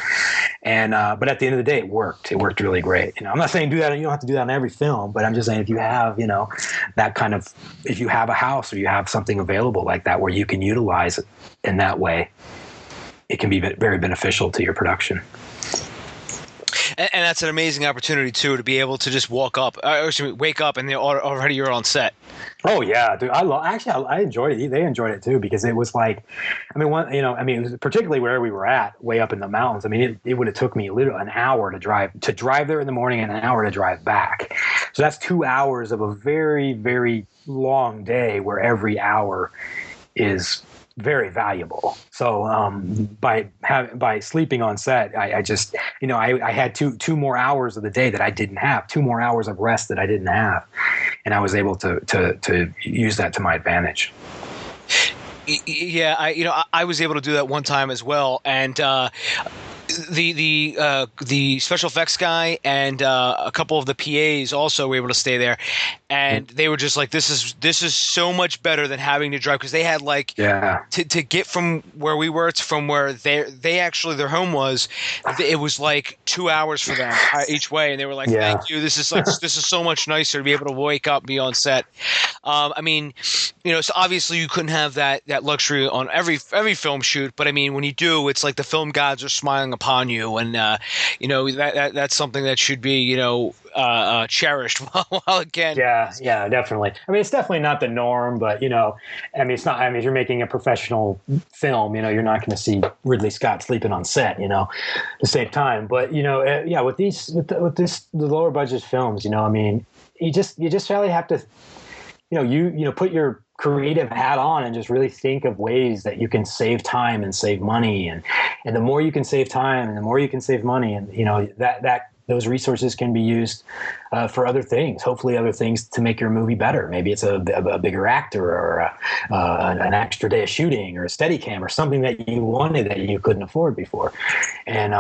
And but at the end of the day, it worked. It worked really great. I'm not saying do that. You don't have to do that in every film, but I'm just saying if you have, that kind of, if you have a house or you have something available like that where you can utilize it in that way, it can be very beneficial to your production. And that's an amazing opportunity too, to be able to just wake up and already you're on set. Oh yeah, dude. I enjoyed it. They enjoyed it too, because it was like, it was particularly where we were at, way up in the mountains. I mean, it would have took me an hour to drive there in the morning and an hour to drive back. So that's 2 hours of a very, very long day where every hour is very valuable. So by sleeping on set, I just I had two more hours of the day that I didn't have, 2 more hours of rest that I didn't have, and I was able to use that to my advantage. Yeah, I was able to do that one time as well, and the special effects guy and a couple of the PAs also were able to stay there, and they were just like, this is so much better than having to drive, because they had like to get from where we were to from where they actually their home was, it was like 2 hours for them each way, and they were like, thank you, this is so much nicer to be able to wake up and be on set. I mean, so obviously you couldn't have that luxury on every film shoot, but I mean, when you do, it's like the film gods are smiling upon you, and that's something that should be cherished while it can. Yeah, definitely. I mean, it's definitely not the norm, but I mean, it's not. I mean, if you're making a professional film, you're not going to see Ridley Scott sleeping on set, to save time. But with the lower budget films, I mean, you just really have to, put your creative hat on and just really think of ways that you can save time and save money, and the more you can save time and the more you can save money, and that those resources can be used for other things, hopefully other things to make your movie better. Maybe it's a bigger actor, or an extra day of shooting, or a Steadicam, or something that you wanted that you couldn't afford before. And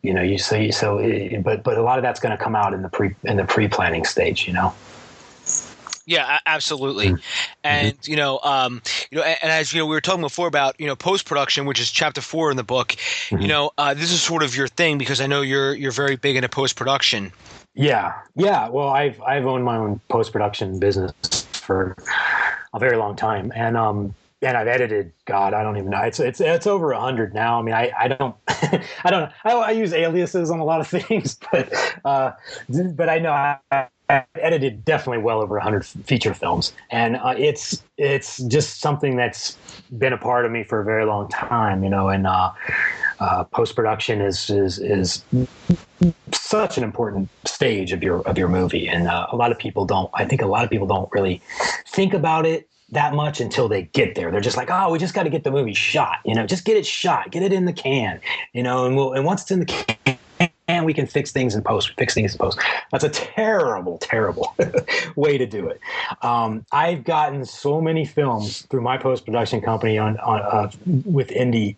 but a lot of that's going to come out in the pre-planning stage. Yeah, absolutely. And, and as we were talking before about, post-production, which is chapter 4 in the book, this is sort of your thing, because I know you're very big into post-production. Yeah. Well, I've owned my own post-production business for a very long time. And I've edited, God, I don't even know. It's over 100 now. I mean, I don't, I don't know. I use aliases on a lot of things, but I know I edited definitely well over 100 feature films, and it's just something that's been a part of me for a very long time, and post-production is such an important stage of your movie, and a lot of people don't really think about it that much until they get there. They're just like, oh, we just got to get the movie shot, just get it shot, get it in the can, and once it's in the can, and we can fix things in post. That's a terrible, terrible way to do it. I've gotten so many films through my post-production company on with indie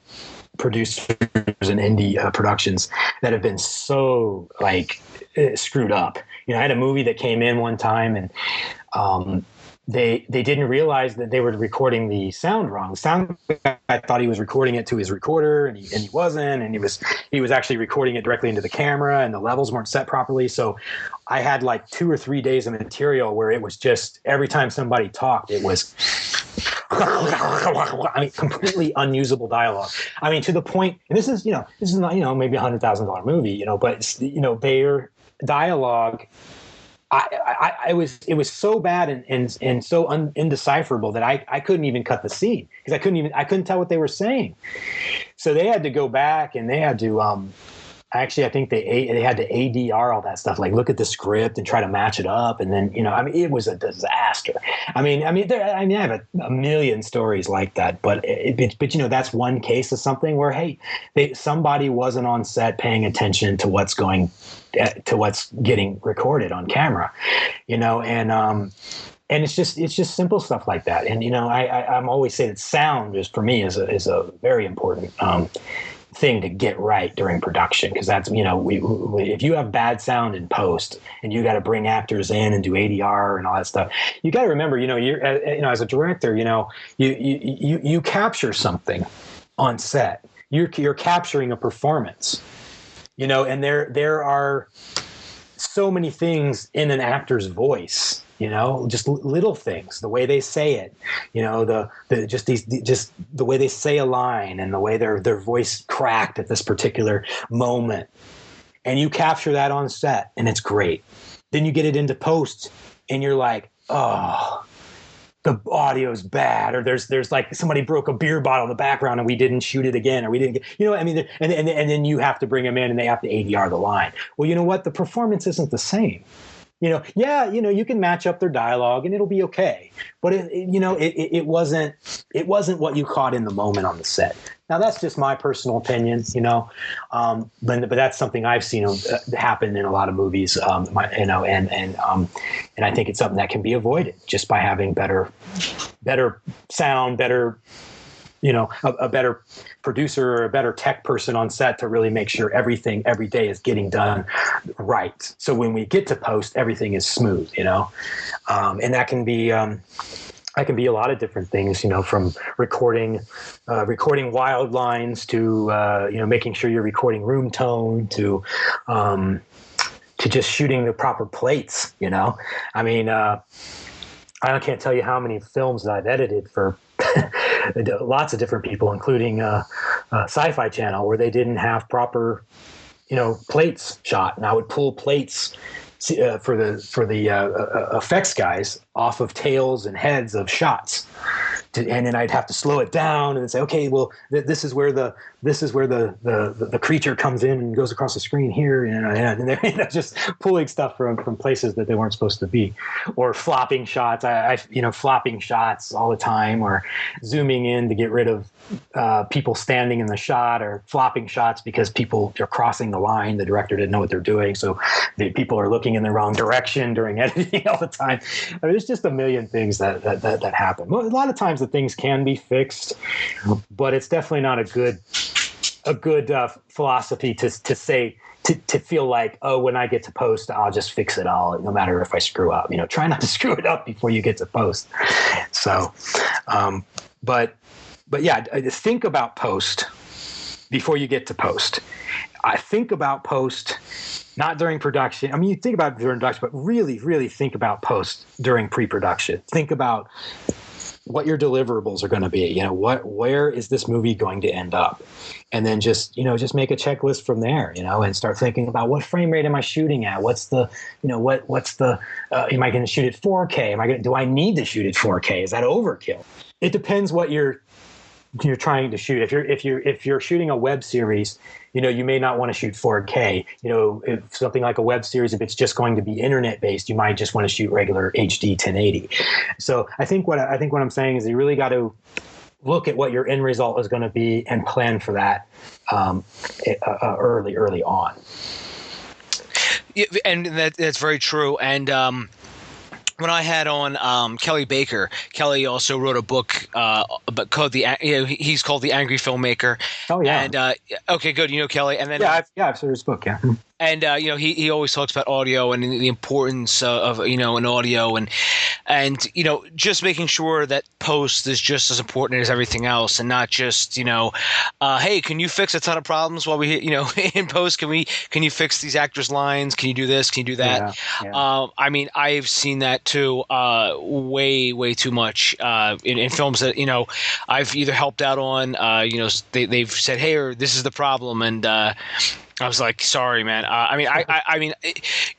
producers and indie productions that have been so screwed up. I had a movie that came in one time, and they didn't realize that they were recording the sound wrong. The sound guy thought he was recording it to his recorder, and he wasn't, and he was actually recording it directly into the camera, and the levels weren't set properly. So I had 2 or 3 days of material where it was just every time somebody talked, it was completely unusable dialogue. I mean, to the point, and this is not maybe $100,000 movie, but it's, their dialogue. It was so bad and so indecipherable that I couldn't even cut the scene, because I couldn't tell what they were saying. So they had to go back, and they had to actually, I think they had to ADR all that stuff, look at the script and try to match it up, and then it was a disaster. I have a million stories like that, but that's one case of something where somebody wasn't on set paying attention to what's getting recorded on camera, and it's just simple stuff like that. And I'm always saying that sound is, for me, is a very important thing to get right during production, because that's if you have bad sound in post and you got to bring actors in and do ADR and all that stuff, you got to remember you're as a director, you capture something on set. You're capturing a performance, and there are so many things in an actor's voice, just little things, the way they say it, just the way they say a line, and the way their voice cracked at this particular moment. And you capture that on set, and it's great. Then you get it into post, and you're like, oh, the audio's bad, or there's somebody broke a beer bottle in the background and we didn't shoot it again, or we didn't get, and then you have to bring them in and they have to ADR the line. Well, you know what? The performance isn't the same. You can match up their dialogue and it'll be okay, but it wasn't what you caught in the moment on the set. Now that's just my personal opinion, but that's something I've seen happen in a lot of movies, and I think it's something that can be avoided just by having better sound, better a better producer or a better tech person on set to really make sure everything every day is getting done right. So when we get to post, everything is smooth, and that can be a lot of different things, from recording wild lines to making sure you're recording room tone to just shooting the proper plates. I mean, I can't tell you how many films that I've edited for lots of different people, including Sci-Fi Channel, where they didn't have proper, plates shot, and I would pull plates for the effects guys off of tails and heads of shots, and then I'd have to slow it down and say, okay, well, this is where the creature comes in and goes across the screen here, and they're just pulling stuff from places that they weren't supposed to be, or flopping shots. I flopping shots all the time, or zooming in to get rid of people standing in the shot, or flopping shots because people are crossing the line. The director didn't know what they're doing, so the people are looking in the wrong direction during editing all the time. I mean, there's just a million things that happen. A lot of times the things can be fixed, but it's definitely not a good philosophy to say, to feel like, oh, when I get to post, I'll just fix it all, no matter if I screw up. Try not to screw it up before you get to post. So, but yeah, think about post before you get to post. I think about post not during production. I mean, you think about it during production, but really, really think about post during pre-production. Think about what your deliverables are going to be. Where is this movie going to end up? And then just make a checklist from there, and start thinking about what frame rate am I shooting at? What's the, am I going to shoot at 4K? Do I need to shoot at 4K? Is that overkill? It depends what you're trying to shoot. If you're shooting a web series, you may not want to shoot 4K. If something like a web series, if it's just going to be internet based, you might just want to shoot regular HD 1080. So I think what I'm saying is you really got to look at what your end result is going to be and plan for that early on. Yeah, and that's very true. And when I had on Kelly Baker, Kelly also wrote a book, but called he's called The Angry Filmmaker. Oh yeah. And okay, good. Kelly. And then I've seen his book. Yeah. And he always talks about audio and the importance of an audio and just making sure that post is just as important as everything else, and not just hey, can you fix a ton of problems while we in post? Can you fix these actors' lines? Can you do this? Can you do that? Yeah. I mean, I've seen that too, way too much in films that I've either helped out on. They've said, hey, or this is the problem, and I was like, sorry, man.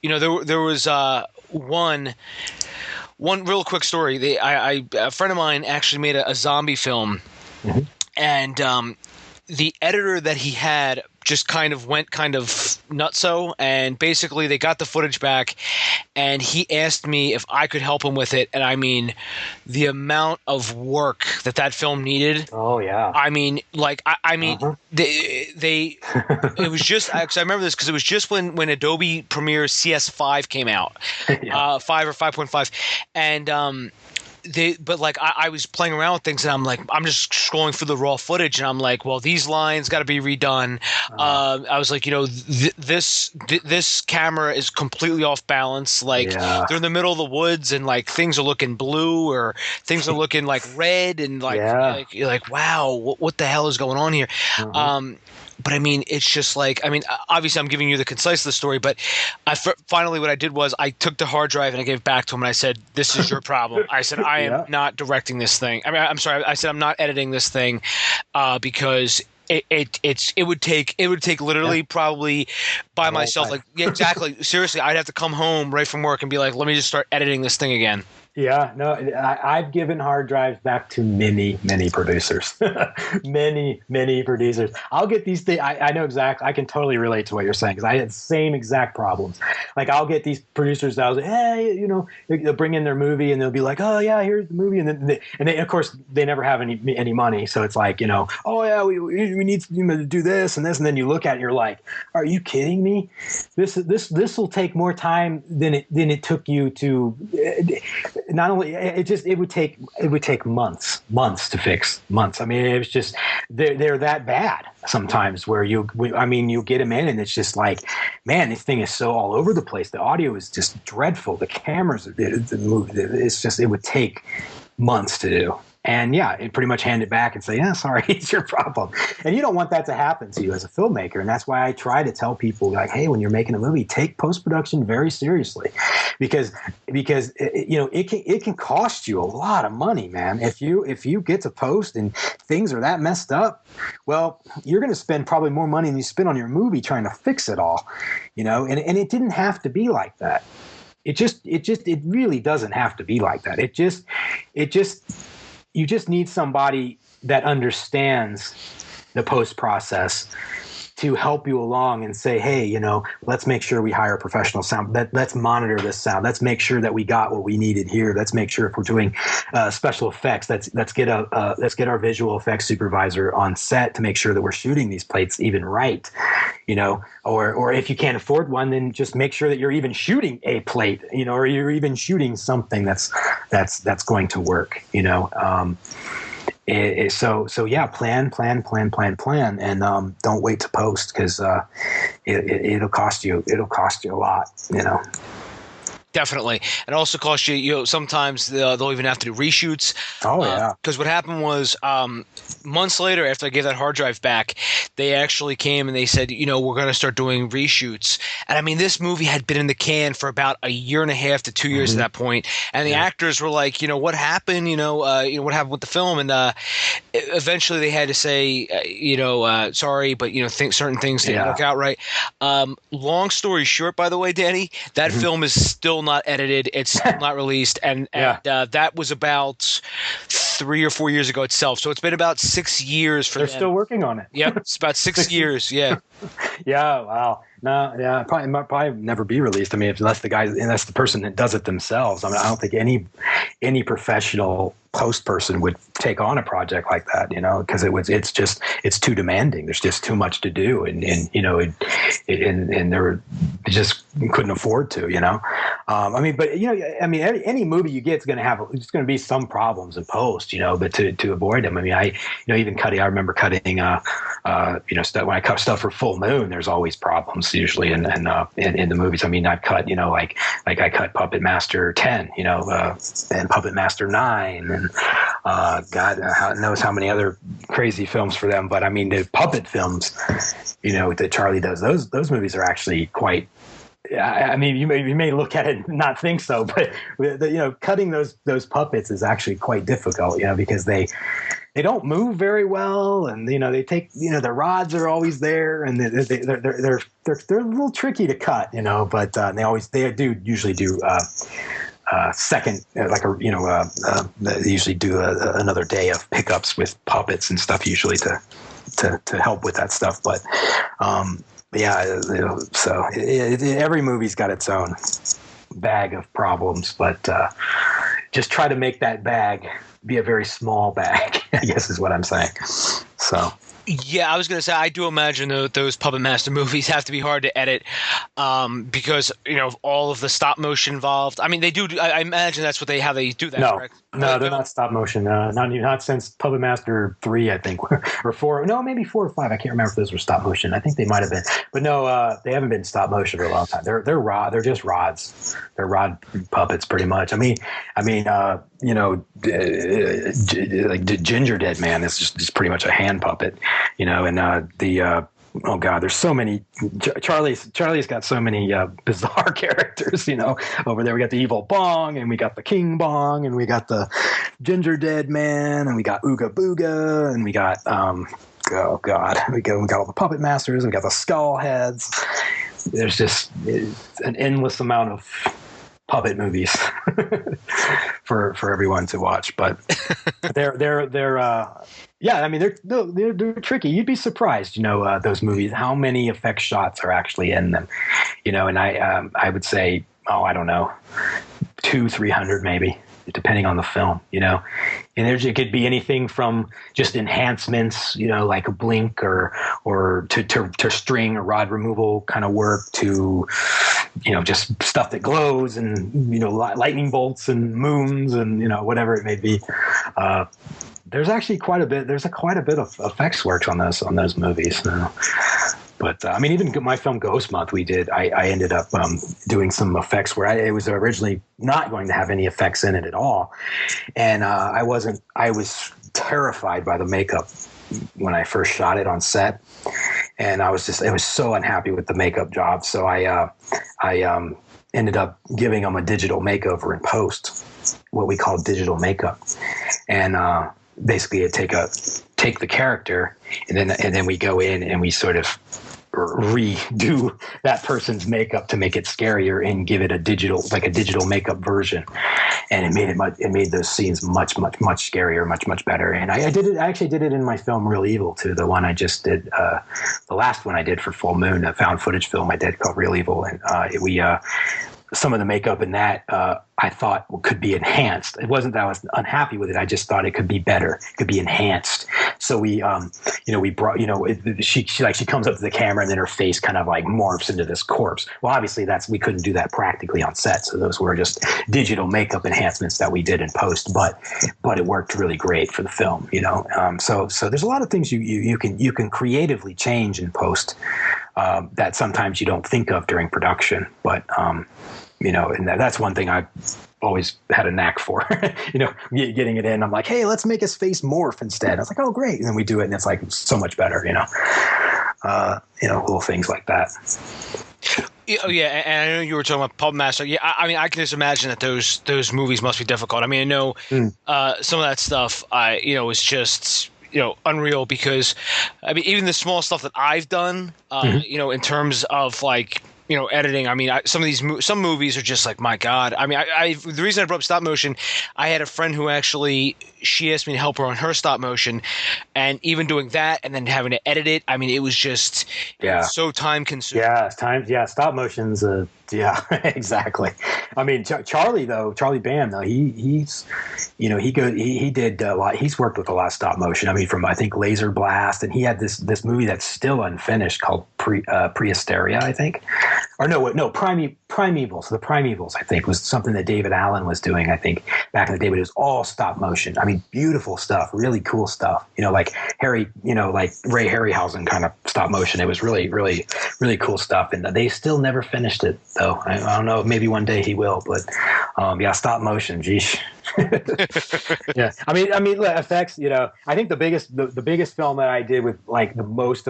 There was one real quick story. A friend of mine actually made a zombie film, mm-hmm. and the editor that he had just went nutso, and basically they got the footage back, and he asked me if I could help him with it. And I mean, the amount of work that film needed. Oh yeah. I mean, uh-huh. they it was just, because I remember this because it was just when Adobe Premiere CS5 came out, yeah. 5 or 5.5, and I was playing around with things, and I'm just scrolling through the raw footage, and I'm like, well, these lines got to be redone. I was like, this camera is completely off balance. They're in the middle of the woods, and things are looking blue, or things are looking red, and you're like, wow, what the hell is going on here? Uh-huh. But I mean, it's just obviously I'm giving you the concise of the story, but finally what I did was I took the hard drive and I gave it back to him, and I said, this is your problem. I said, I am not directing this thing. I mean, I'm sorry. I said, I'm not editing this thing because it would take literally probably by myself. Exactly. Seriously, I'd have to come home right from work and be like, let me just start editing this thing again. Yeah, no, I've given hard drives back to many, many producers. many producers. I'll get these things. I know exactly. I can totally relate to what you're saying, because I had the same exact problems. I'll get these producers that I was like, hey, they'll bring in their movie, and they'll be like, oh yeah, here's the movie, and then they, of course, they never have any money, so it's like, oh yeah, we need to do this and this, and then you look at it, and you're like, are you kidding me? This will take more time than it took you to. not only it would take months to fix. Months. I mean, it was just they're that bad sometimes. Where you get them in, and it's just like, man, this thing is so all over the place. The audio is just dreadful. The cameras, the movie, it's just, it would take months to do. And yeah, it pretty much hand it back and say, yeah, sorry, it's your problem. And you don't want that to happen to you as a filmmaker. And that's why I try to tell people, like, hey, when you're making a movie, take post-production very seriously, because it can cost you a lot of money, man. If you get to post and things are that messed up, well, you're going to spend probably more money than you spend on your movie trying to fix it all, and it didn't have to be like that. It really doesn't have to be like that. You just need somebody that understands the post process to help you along and say, hey, let's make sure we hire a professional sound. Let's monitor this sound. Let's make sure that we got what we needed here. Let's make sure if we're doing special effects, let's get our visual effects supervisor on set to make sure that we're shooting these plates even right. Or if you can't afford one, then just make sure that you're even shooting a plate, or you're even shooting something that's going to work, So yeah, plan, and don't wait to post, because it'll cost you a lot, Definitely. And also cost you, sometimes they'll even have to do reshoots. Oh, yeah. Because what happened was months later, after I gave that hard drive back, they actually came and they said, we're going to start doing reshoots. And I mean, this movie had been in the can for about a year and a half to 2 years at that point. And the actors were like, what happened? What happened with the film? And eventually they had to say, sorry, but, certain things didn't work out right. Long story short, by the way, Danny, that film is still not edited. It's still not released. And that was about 3 or 4 years ago itself. So it's been about 6 years for them. They're still working on it. Yep. It's about 6 years. Yeah. Yeah. Wow. No. Yeah. Probably never be released. I mean, unless the person that does it themselves. I mean, I don't think any professional post person would take on a project like that, because it's too demanding. There's just too much to do, and they just couldn't afford to, any movie you get is going to be some problems in post, but to avoid them. I mean, I remember cutting, stuff when I cut stuff for Full Moon, there's always problems usually in the movies. I mean, I've cut, like I cut Puppet Master 10, and Puppet Master 9, and God knows how many other crazy films for them. But I mean, the puppet films, that Charlie does, those movies are actually quite. I mean, you may look at it and not think so, but cutting those puppets is actually quite difficult, because they don't move very well, and they take, the rods are always there, and they're a little tricky to cut, but they usually do second, they usually do another day of pickups with puppets and stuff usually to help with that stuff, but so every movie's got its own bag of problems, but just try to make that bag be a very small bag, I guess is what I'm saying. So. Yeah, I was going to say, I do imagine those Puppet Master movies have to be hard to edit because, of all of the stop motion involved. I mean, they do. I imagine that's how they do that, correct? No, they're not stop motion. Not since Puppet Master 3, I think, or 4. No, maybe 4 or 5. I can't remember if those were stop motion. I think they might have been. But no, they haven't been stop motion for a long time. They're just rods. They're rod puppets, pretty much. I mean, like Ginger Dead Man is just pretty much a hand puppet, and oh God, there's so many. Charlie's got so many bizarre characters, over there. We got the evil Bong, and we got the King Bong, and we got the Ginger Dead Man, and we got Ooga Booga, and we got oh God, we got all the puppet masters, and we got the skull heads. There's just an endless amount of puppet movies for everyone to watch, but they're tricky. You'd be surprised, those movies, how many effect shots are actually in them, and I would say, I don't know, 200-300 maybe, depending on the film, and it could be anything from just enhancements, like a blink or to string or rod removal kind of work, to just stuff that glows and, lightning bolts and moons and, whatever it may be. There's actually quite a bit of effects works on those movies. But even my film Ghost Month, I ended up doing some effects where it was originally not going to have any effects in it at all. And I was terrified by the makeup when I first shot it on set. And I was so unhappy with the makeup job. So I ended up giving them a digital makeover in post, what we call digital makeup. And basically it take the character and then we go in and we sort of redo that person's makeup to make it scarier and give it a digital makeup version. And it made those scenes much scarier, much better. And I actually did it in my film Real Evil too. The one I just did, the last one I did for Full Moon, a found footage film I did called Real Evil. And some of the makeup in that I thought could be enhanced. It wasn't that I was unhappy with it. I just thought it could be better. It could be enhanced. So we brought, she comes up to the camera and then her face kind of like morphs into this corpse. Well, obviously we couldn't do that practically on set. So those were just digital makeup enhancements that we did in post, but it worked really great for the film, So there's a lot of things you can creatively change in post that sometimes you don't think of during production, but and that's one thing I've always had a knack for, getting it in. I'm like, hey, let's make his face morph instead. I was like, oh, great. And then we do it and it's like so much better, little things like that. Oh yeah, and I know you were talking about Puppet Master. Yeah, I can just imagine that those movies must be difficult. I know some of that stuff, is just unreal because, even the small stuff that I've done, in terms of like, editing. Some movies are just like, my God. The reason I brought up stop motion, I had a friend who she asked me to help her on her stop motion, and even doing that and then having to edit it. It was just so time consuming. Yeah, stop motion's exactly. Charlie Bam though, he did a lot. He's worked with a lot of stop motion. From I think Laser Blast, and he had this movie that's still unfinished called Prehysteria, I think. Or no, Primeval. So the Primevals, I think, was something that David Allen was doing, I think, back in the day, but it was all stop motion. Beautiful stuff, really cool stuff. Like Harry, like Ray Harryhausen kind of stop motion. It was really, really, really cool stuff. And they still never finished it, though. I don't know, maybe one day he will, but stop motion, geez. Yeah. Effects, I think the biggest film that I did with like the most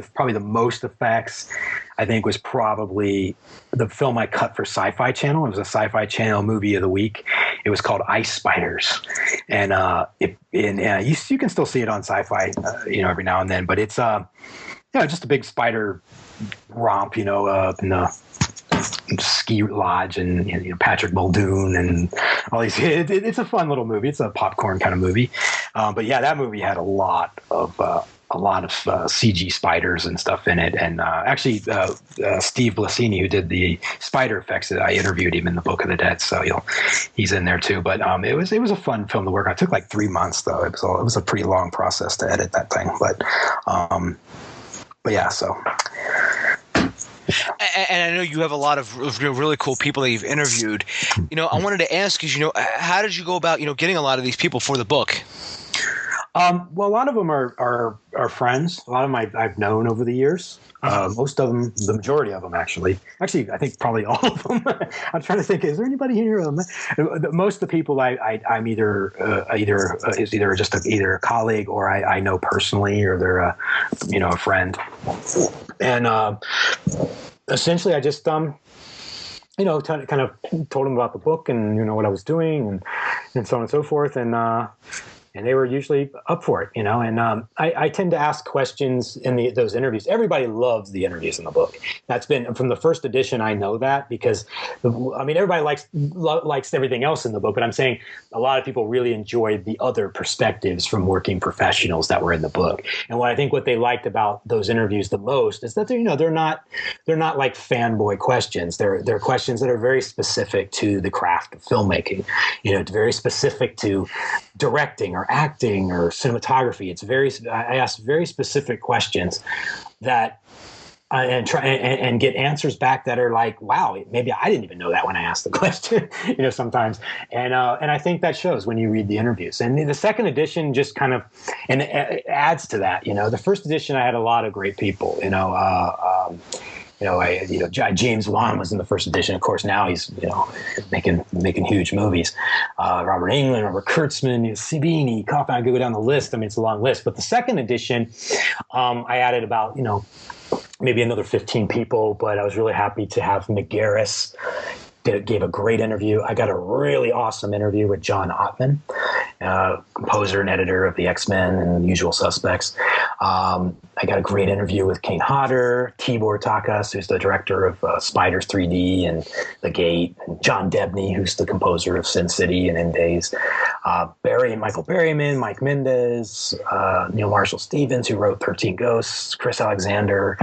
effects, I think, was probably the film I cut for Sci-Fi Channel. It was a Sci-Fi Channel movie of the week. It was called Ice Spiders, and you can still see it on Sci-Fi, every now and then. But it's just a big spider romp, in the ski lodge, and Patrick Muldoon and all these. It's a fun little movie. It's a popcorn kind of movie, but yeah, that movie had a lot of CG spiders and stuff in it. And actually, Steve Blasini, who did the spider effects, I interviewed him in the Book of the Dead, so he's in there too. But it was a fun film to work on. It took like 3 months though. It was a pretty long process to edit that thing. But yeah, so. And I know you have a lot of really cool people that you've interviewed. I wanted to ask you, how did you go about, getting a lot of these people for the book? Well, a lot of them are friends. A lot of them I've known over the years. Most of them, the majority of them, actually, I think probably all of them. I'm trying to think, is there anybody here? Most of the people I'm either a colleague or I know personally, or they're a friend. And essentially, I just kind of told them about the book and what I was doing and so on and so forth, and they were usually up for it, And I tend to ask questions in those interviews. Everybody loves the interviews in the book. That's been from the first edition. I know that because, everybody likes everything else in the book. But I'm saying a lot of people really enjoyed the other perspectives from working professionals that were in the book. And what they liked about those interviews the most is that they're not like fanboy questions. They're questions that are very specific to the craft of filmmaking. Very specific to directing or acting or cinematography. I ask very specific questions that and try and get answers back that are like, wow, maybe I didn't even know that when I asked the question, sometimes. And I think that shows when you read the interviews. And the second edition just kind of, and it adds to that, the first edition, I had a lot of great people, James Wan was in the first edition. Of course, now he's making huge movies. Robert Englund, Robert Kurtzman, Sabini, Kaufman. I could go down the list. I mean, it's a long list. But the second edition, I added about maybe another 15 people. But I was really happy to have McGarris. Gave a great interview. I got a really awesome interview with John Ottman, composer and editor of the X-Men and the Usual Suspects. I got a great interview with Kane Hodder, Tibor Takas, who's the director of Spiders 3D and The Gate, and John Debney, who's the composer of Sin City and In Days. Michael Berryman, Mike Mendez, Neil Marshall Stevens, who wrote 13 Ghosts, Chris Alexander,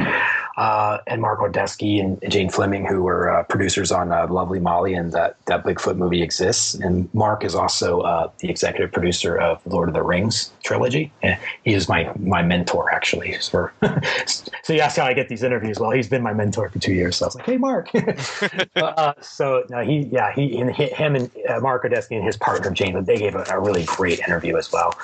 and Mark Ordesky and Jane Fleming, who were producers on Lovely Molly and that Bigfoot movie Exists. And Mark is also the executive producer of Lord of the Rings trilogy. And he is my mentor, actually. So you ask how I get these interviews. Well, he's been my mentor for 2 years. So I was like, hey, Mark. Him and Mark Ordesky and his partner Jane, they gave a really great interview as well.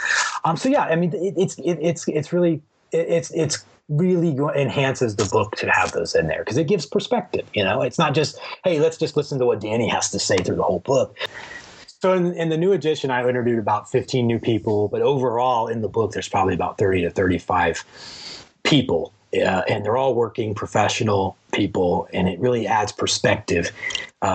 It's really enhances the book to have those in there because it gives perspective. It's not just, hey, let's just listen to what Danny has to say through the whole book. So in the new edition, I interviewed about 15 new people, but overall in the book, there's probably about 30 to 35 people, and they're all working professional people, and it really adds perspective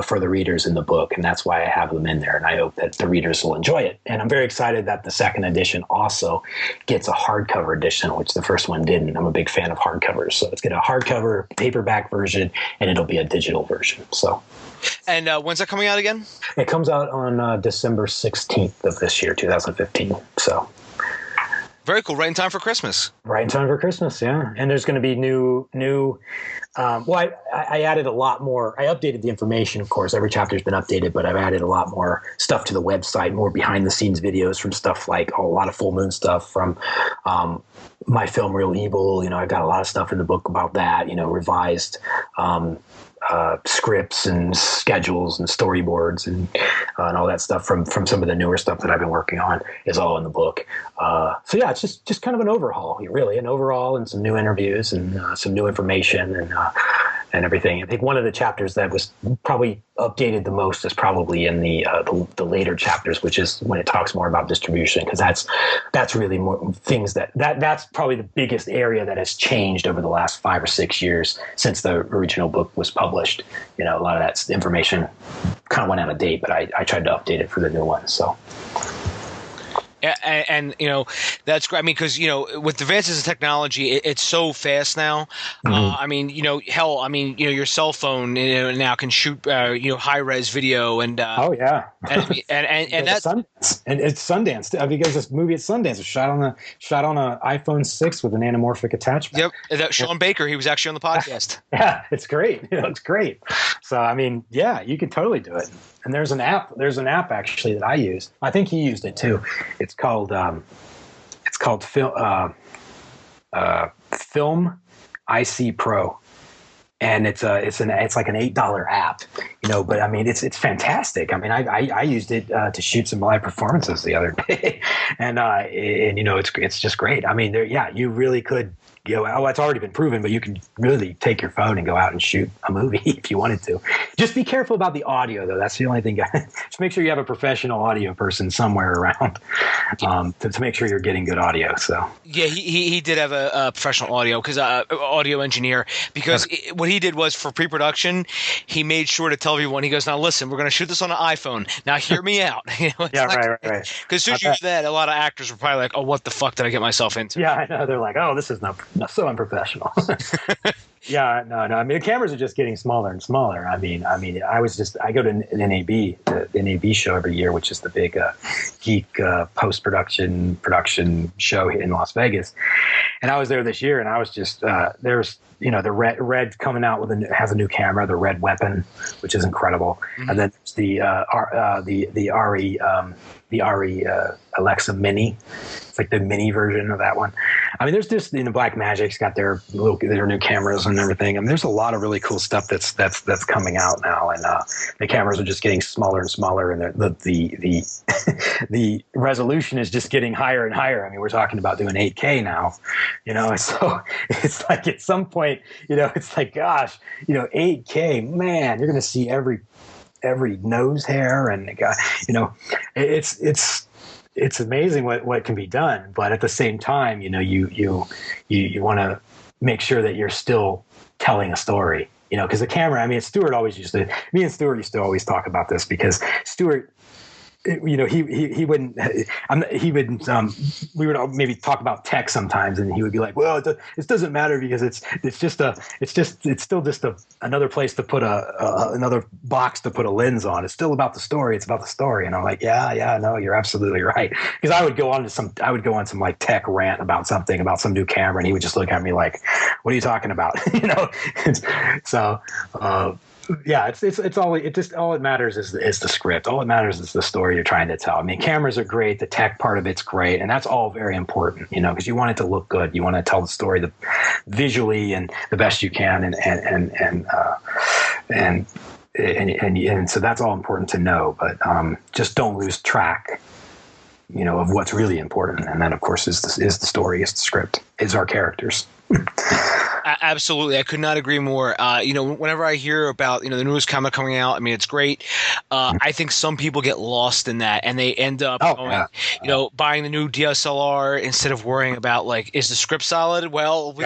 for the readers in the book, and that's why I have them in there, and I hope that the readers will enjoy it. And I'm very excited that the second edition also gets a hardcover edition, which the first one didn't. I'm a big fan of hardcovers, so it's getting a hardcover paperback version, and it'll be a digital version. So. And when's that coming out again? It comes out on December 16th of this year, 2015. So. Very cool. Right in time for Christmas. Right in time for Christmas, yeah. And there's going to be new. I added a lot more. I updated the information, of course. Every chapter's been updated, but I've added a lot more stuff to the website, more behind-the-scenes videos from stuff like a lot of Full Moon stuff from my film Real Evil. I've got a lot of stuff in the book about that. Revised scripts and schedules and storyboards and all that stuff from some of the newer stuff that I've been working on is all in the book. So yeah, it's just kind of an overhaul, really, and some new interviews and some new information and everything. I think one of the chapters that was probably updated the most is probably in the later chapters, which is when it talks more about distribution, because that's really more things that's probably the biggest area that has changed over the last 5 or 6 years since the original book was published. A lot of that information kind of went out of date, but I tried to update it for the new one. So. And that's great. I mean, because with advances in technology, it's so fast now. Mm-hmm. Your cell phone now can shoot high res video and oh yeah, and that's Sundance. And it's Sundance because this movie at Sundance was shot on an iPhone 6 with an anamorphic attachment. Yep, that Sean Baker, he was actually on the podcast. Yeah, it's great. It's great. So yeah, you could totally do it. And there's an app actually that I use. I think he used it too. It's called Film IC Pro, and it's like an $8 app, But it's fantastic. I used it to shoot some live performances the other day, and it's just great. You really could. It's already been proven, but you can really take your phone and go out and shoot a movie if you wanted to. Just be careful about the audio, though. That's the only thing. Just make sure you have a professional audio person somewhere around to make sure you're getting good audio. So yeah, he did have a professional audio audio engineer because what he did was for pre-production, he made sure to tell everyone. He goes, "Now listen, we're going to shoot this on an iPhone. Now hear me out." Right. Because as soon as you do that, a lot of actors were probably like, "Oh, what the fuck did I get myself into?" Yeah, I know. They're like, "Oh, this is so unprofessional." Yeah, no. The cameras are just getting smaller and smaller. I go to an NAB, the NAB show every year, which is the big geek production show in Las Vegas. And I was there this year, and I was just there's the Red coming out has a new camera, the Red Weapon, which is incredible, mm-hmm. And then the RE Alexa Mini. It's like the mini version of that one. There's just Blackmagic's got their new cameras, and and everything. I mean, there's a lot of really cool stuff that's coming out now, and the cameras are just getting smaller and smaller, and the the resolution is just getting higher and higher. I mean, we're talking about doing 8K now, so it's like at some point, it's like, gosh, 8K, man, you're going to see every nose hair, and it's amazing what can be done. But at the same time, you want to make sure that you're still telling a story, because the camera, I mean, Stuart always me and Stuart used to always talk about this, because Stuart, he wouldn't, we would maybe talk about tech sometimes, and he would be like, well, it doesn't matter, because it's still just another place to put another box to put a lens on. It's still about the story. It's about the story. And I'm like, yeah, no, you're absolutely right. Because I would go on some like tech rant about some new camera, and he would just look at me like, what are you talking about? So, yeah, all it matters is the script. All it matters is the story you're trying to tell. I mean, cameras are great. The tech part of it's great. And that's all very important, because you want it to look good. You want to tell the story visually and the best you can. And so that's all important to know, but just don't lose track, of what's really important. And that, of course, is the story, is the script, is our characters. Absolutely. I could not agree more. Whenever I hear about, the newest camera coming out, I mean, it's great. I think some people get lost in that, and they end up buying the new DSLR instead of worrying about, like, is the script solid? Well,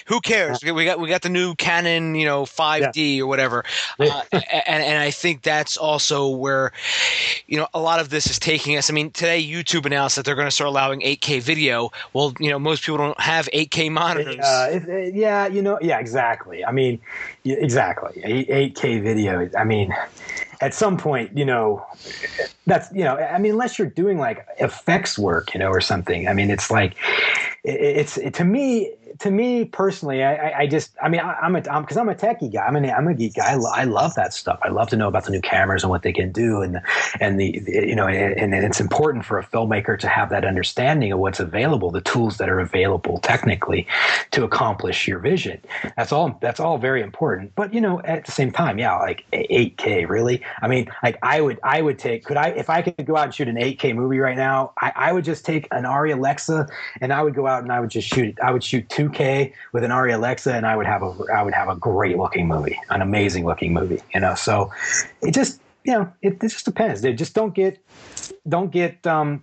who cares? We got the new Canon, 5D or whatever. And I think that's also where, a lot of this is taking us. I mean, today YouTube announced that they're going to start allowing 8K video. Well, most people don't have 8K monitors. Exactly. I mean, exactly. 8K video. I mean, at some point, that's, I mean, unless you're doing like effects work, or something. I mean, it's like, it's to me personally, because I'm a techie guy. I'm a geek guy. I love that stuff. I love to know about the new cameras and what they can do, and it's important for a filmmaker to have that understanding of what's available, the tools that are available technically to accomplish your vision. That's all very important. But at the same time, like 8K, really? I mean, like I would take. If I could go out and shoot an 8K movie right now, I would just take an Arri Alexa, and I would go out and I would just shoot it. I would shoot 2K with an Arri Alexa, and I would have a great looking movie, an amazing looking movie. So it just it just depends. They just don't get don't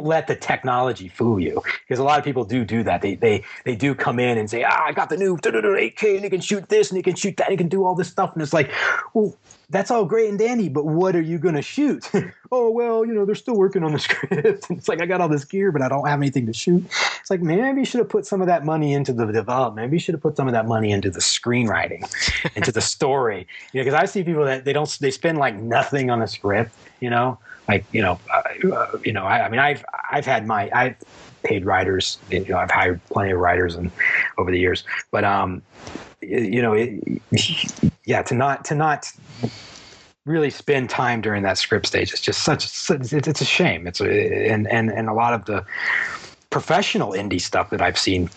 let the technology fool you, because a lot of people do that. They do come in and say, I got the new 8K, and you can shoot this and you can shoot that, and you can do all this stuff, and it's like, well, that's all great and dandy, but what are you going to shoot? Oh, well, they're still working on the script. And it's like, I got all this gear, but I don't have anything to shoot. It's like, maybe you should have put some of that money into the development. Maybe you should have put some of that money into the screenwriting, into the story. Because I see people that they spend like nothing on the script, like, I mean, I've paid writers, I've hired plenty of writers over the years, but, to not really spend time during that script stage, it's just it's a shame. And a lot of the professional indie stuff that I've seen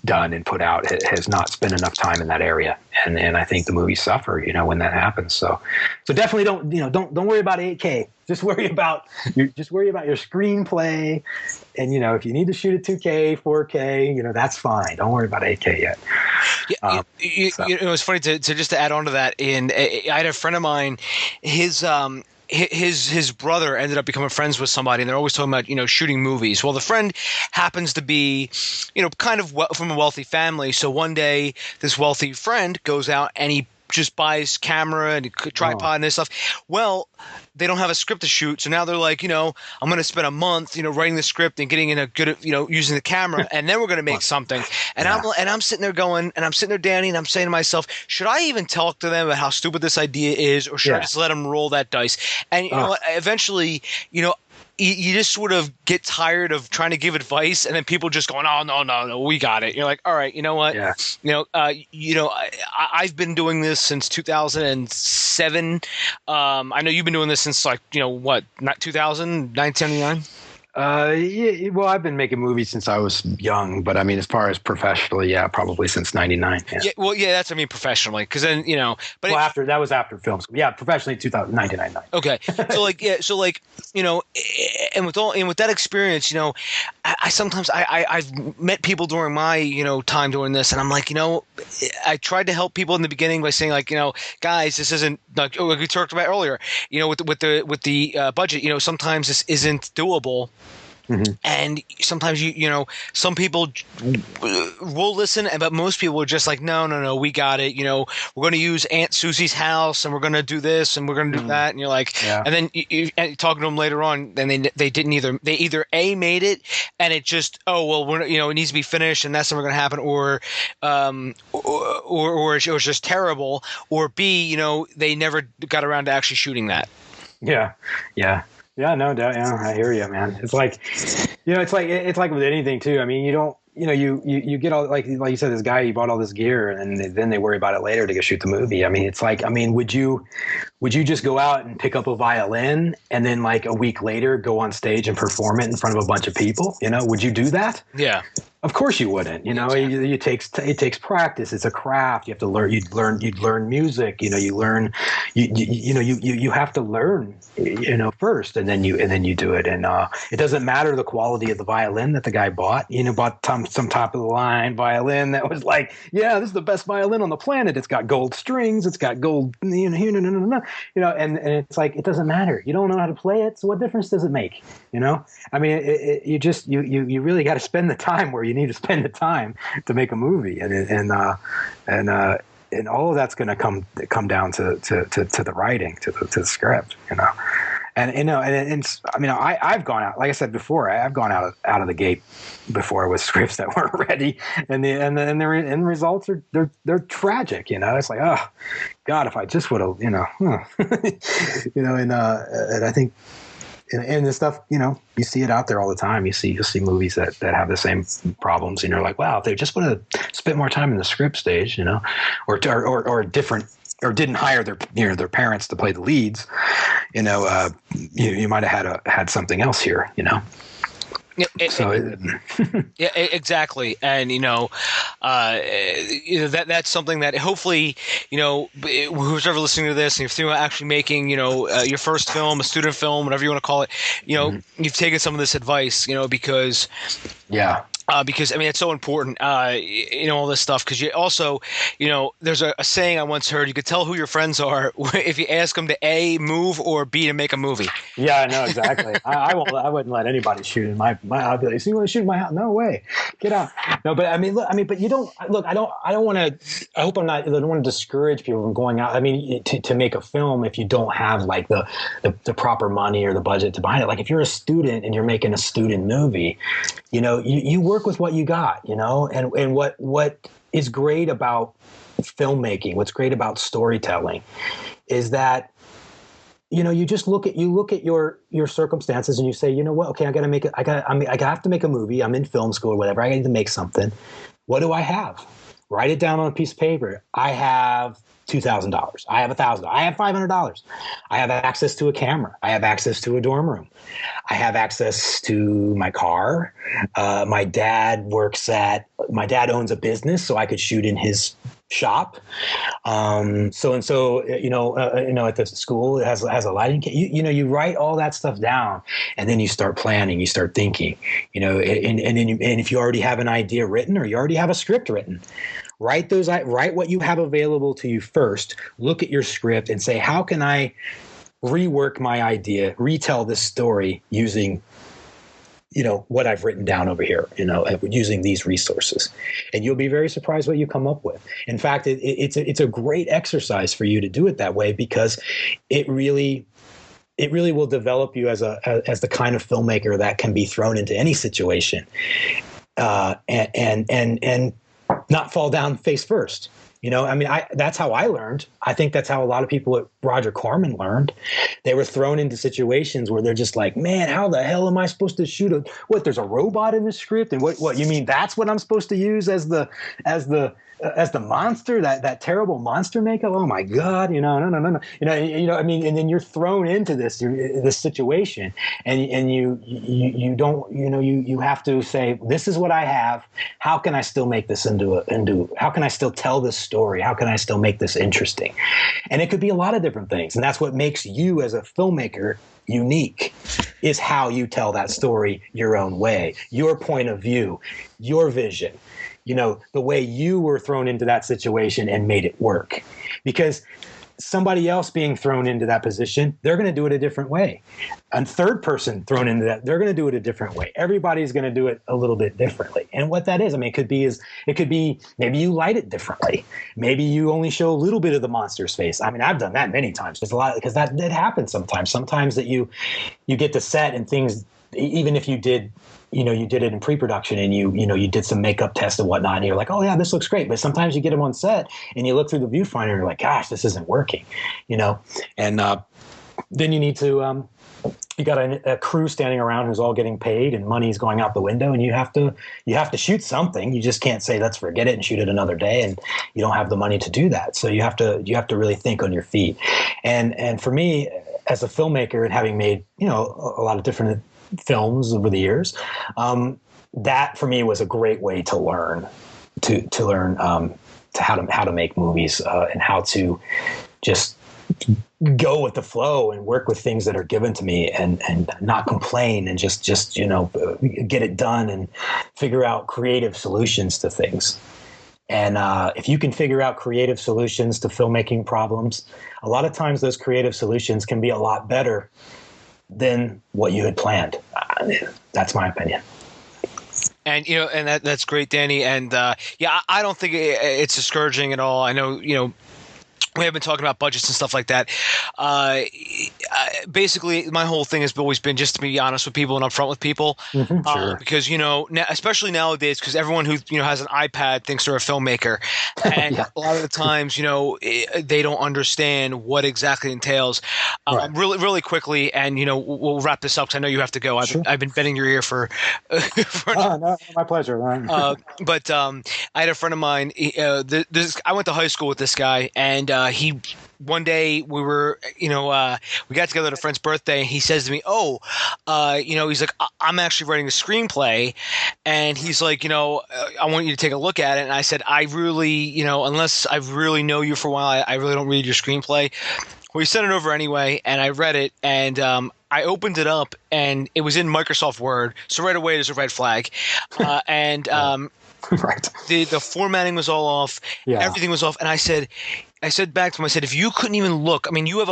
done and put out has not spent enough time in that area, and I think the movies suffer, when that happens. So definitely don't worry about 8K. Just worry about your screenplay, and if you need to shoot at 2K, 4K, that's fine. Don't worry about 8K yet. Yeah, it was funny to add on to that. I had a friend of mine, his brother ended up becoming friends with somebody, and they're always talking about, shooting movies. Well, the friend happens to be, kind of from a wealthy family. So one day this wealthy friend goes out and he just buys camera and tripod and this stuff. Well, they don't have a script to shoot. So now they're like, I'm going to spend a month, writing the script and getting in a good, using the camera, and then we're going to make something. And I'm sitting there going, and I'm sitting there, Danny, and I'm saying to myself, should I even talk to them about how stupid this idea is, or should I just let them roll that dice? And you know what? Eventually, you just sort of get tired of trying to give advice, and then people just going, "Oh, no, we got it." You're like, "All right, you know what? Yeah. I've been doing this since 2007. I know you've been doing this since, like, what, not 2000, 1999?" Yeah, well, I've been making movies since I was young, but I mean, as far as professionally, yeah, probably since '99. Yeah. Yeah, well, yeah, that's, I mean, professionally, because then, but Well, that was after film school. Yeah, professionally, 1999. okay. So like, yeah, so like, and with that experience, I sometimes I've met people during my, time doing this, and I'm like, I tried to help people in the beginning by saying like, guys, this isn't like we talked about earlier, with the budget, sometimes this isn't doable. Mm-hmm. And sometimes some people will listen, but most people are just like, no, we got it. We're going to use Aunt Susie's house, and we're going to do this, and we're going to do that. And you're like, Yeah. and then you talking to them later on, then they didn't either. They either A, made it, and it just, it needs to be finished, and that's never going to happen, or it was just terrible, or B, they never got around to actually shooting that. Yeah. Yeah, no doubt. Yeah, I hear you, man. It's like, it's like with anything too. I mean, you don't, you get all, like you said, this guy, he bought all this gear, and then they worry about it later to go shoot the movie. I mean, it's like, would you just go out and pick up a violin and then like a week later go on stage and perform it in front of a bunch of people? Would you do that? Yeah. Of course you wouldn't. It takes practice. It's a craft. You have to learn. You'd learn music. You learn. You have to learn. First, and then you do it. And it doesn't matter the quality of the violin that the guy bought. Bought some top of the line violin that was like, yeah, this is the best violin on the planet. It's got gold strings. It's got gold. And it's like, it doesn't matter. You don't know how to play it, so what difference does it make? I mean, you really got to spend the time where you need to spend the time to make a movie, and all of that's going to come down to the writing, to the script, and I mean, I've gone out, like I said before, I've gone out of the gate before with scripts that weren't ready, and the results are they're tragic. It's like, oh God, if I just would have, and I think. And this stuff, you see it out there all the time. You'll see movies that have the same problems, and you're like, wow, if they just would have spent more time in the script stage, or different, or didn't hire their parents to play the leads, you might have had something else here, Yeah, exactly, and that's something that hopefully who's ever listening to this, and if you're actually making your first film, a student film, whatever you want to call it, you've taken some of this advice, because because I mean it's so important, all this stuff, because you also, there's a saying I once heard: you could tell who your friends are if you ask them to A, move, or B, to make a movie. Yeah, I know exactly. I wouldn't let anybody shoot in my. I'd be like, so you want to shoot in my house? No way, get out. No, but I mean, but you don't look. I don't want to. I hope I'm not. I don't want to discourage people from going out. I mean, to make a film, if you don't have like the proper money or the budget to buy it. Like if you're a student and you're making a student movie, you work with what you got, and what is great about filmmaking, what's great about storytelling is that, you just look at your circumstances and you say, what, okay, I have to make a movie. I'm in film school or whatever. I need to make something. What do I have? Write it down on a piece of paper. I have $2,000. I have $1,000. I have $500. I have access to a camera. I have access to a dorm room. I have access to my car. My dad owns a business, so I could shoot in his shop. So at the school it has a lighting. You write all that stuff down, and then you start planning. You start thinking. And if you already have an idea written, or you already have a script written, write what you have available to you first. Look at your script and say, how can I rework my idea, retell this story using, what I've written down over here, using these resources. And you'll be very surprised what you come up with. In fact, it's a great exercise for you to do it that way, because it really will develop you as the kind of filmmaker that can be thrown into any situation, and not fall down face first. That's how I learned. I think that's how a lot of people Roger Corman learned. They were thrown into situations where they're just like, man, how the hell am I supposed to shoot there's a robot in the script? And what you mean that's what I'm supposed to use as the monster, that terrible monster makeup? Oh my God, no. I mean, and then you're thrown into this situation, and you don't, you have to say, this is what I have. How can I still make this how can I still tell this story? How can I still make this interesting? And it could be a lot of different things. And that's what makes you as a filmmaker unique, is how you tell that story your own way, your point of view, your vision, the way you were thrown into that situation and made it work. Because somebody else being thrown into that position, they're going to do it a different way. A third person thrown into that, they're going to do it a different way. Everybody's going to do it a little bit differently. And what that is, I mean, it could be maybe you light it differently. Maybe you only show a little bit of the monster's face. I mean, I've done that many times. There's a lot, because that happens sometimes. Sometimes that you get to set and things, even if you did, you did it in pre-production and you did some makeup tests and whatnot, and you're like, oh yeah, this looks great. But sometimes you get them on set and you look through the viewfinder and you're like, gosh, this isn't working, and then you need to, you got a crew standing around who's all getting paid and money's going out the window, and you have to shoot something. You just can't say, let's forget it and shoot it another day. And you don't have the money to do that. So you have to really think on your feet. And for me as a filmmaker, and having made, a lot of different films over the years, that for me was a great way to learn how to make movies, and how to just go with the flow and work with things that are given to me, and not complain, and just get it done and figure out creative solutions to things. And if you can figure out creative solutions to filmmaking problems, a lot of times those creative solutions can be a lot better than what you had planned. That's my opinion. And that's great, Danny. And I don't think it's discouraging at all. I know we have been talking about budgets and stuff like that. Basically, my whole thing has always been just to be honest with people and upfront with people. Mm-hmm, sure. Because, especially nowadays, because everyone who, has an iPad thinks they're a filmmaker. And Yeah. a lot of the times, they don't understand what exactly entails. Right. Really, really quickly, and, we'll wrap this up because I know you have to go. Sure. I've been bending your ear for No, my pleasure. But I had a friend of mine. I went to high school with this guy, and he one day we were, we got together at a friend's birthday, and he says to me, he's like, I'm actually writing a screenplay, and he's like, I want you to take a look at it. And I said, I really, unless I really know you for a while, I really don't read your screenplay. Well, he sent it over anyway, and I read it, and I opened it up, and it was in Microsoft Word, so right away there's a red flag, and Right. The formatting was all off, Yeah. Everything was off, and I said back to him, I said, if you couldn't even look, I mean, you have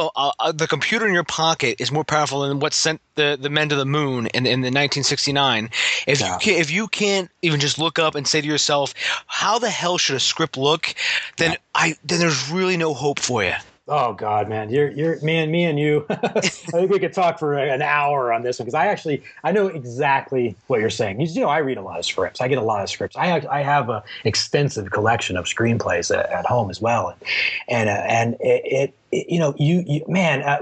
the computer in your pocket is more powerful than what sent the men to the moon in the 1969. If you can't even just look up and say to yourself, how the hell should a script look, then there's really no hope for you. Oh God, man, you're man, me and you. I think we could talk for an hour on this one, because I know exactly what you're saying. I read a lot of scripts. I get a lot of scripts. I have an extensive collection of screenplays at home as well, and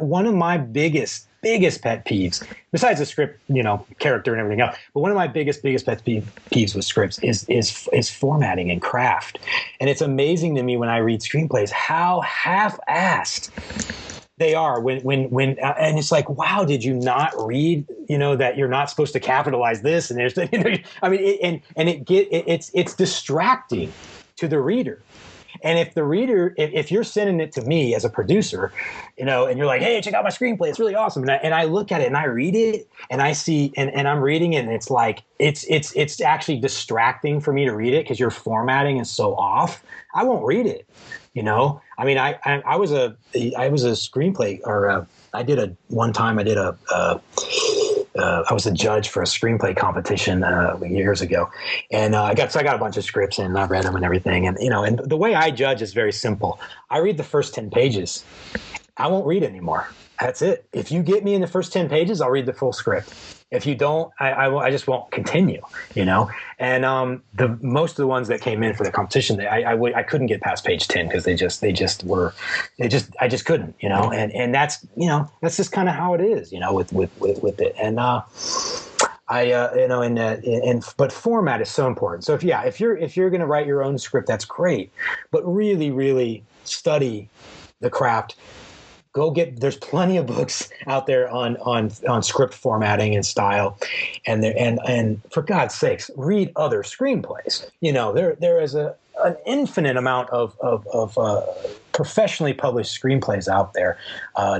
one of my biggest pet peeves, besides the script, character and everything else, but one of my biggest pet peeves with scripts is formatting and craft. And it's amazing to me when I read screenplays how half-assed they are when and it's like, wow, did you not read, that you're not supposed to capitalize this, and there's, it's distracting to the reader. And if the reader, if you're sending it to me as a producer, and you're like, hey, check out my screenplay, it's really awesome. And I look at it and I read it and I see, and I'm reading it, and it's like, it's actually distracting for me to read it because your formatting is so off. I won't read it. I mean, I was a screenplay, or I was a judge for a screenplay competition years ago, and I got a bunch of scripts and I read them and everything. And and the way I judge is very simple. I read the first 10 pages. I won't read anymore. That's it. If you get me in the first 10 pages, I'll read the full script. If you don't, I just won't continue, you know? And the most of the ones that came in for the competition, I couldn't get past page 10 because I just couldn't, you know? And that's, you know, that's just kind of how it is, you know, with it. And but format is so important. So if you're going to write your own script, that's great, but really, really study the craft. There's plenty of books out there on script formatting and style, and for God's sakes, read other screenplays. You know, there is an infinite amount of professionally published screenplays out there.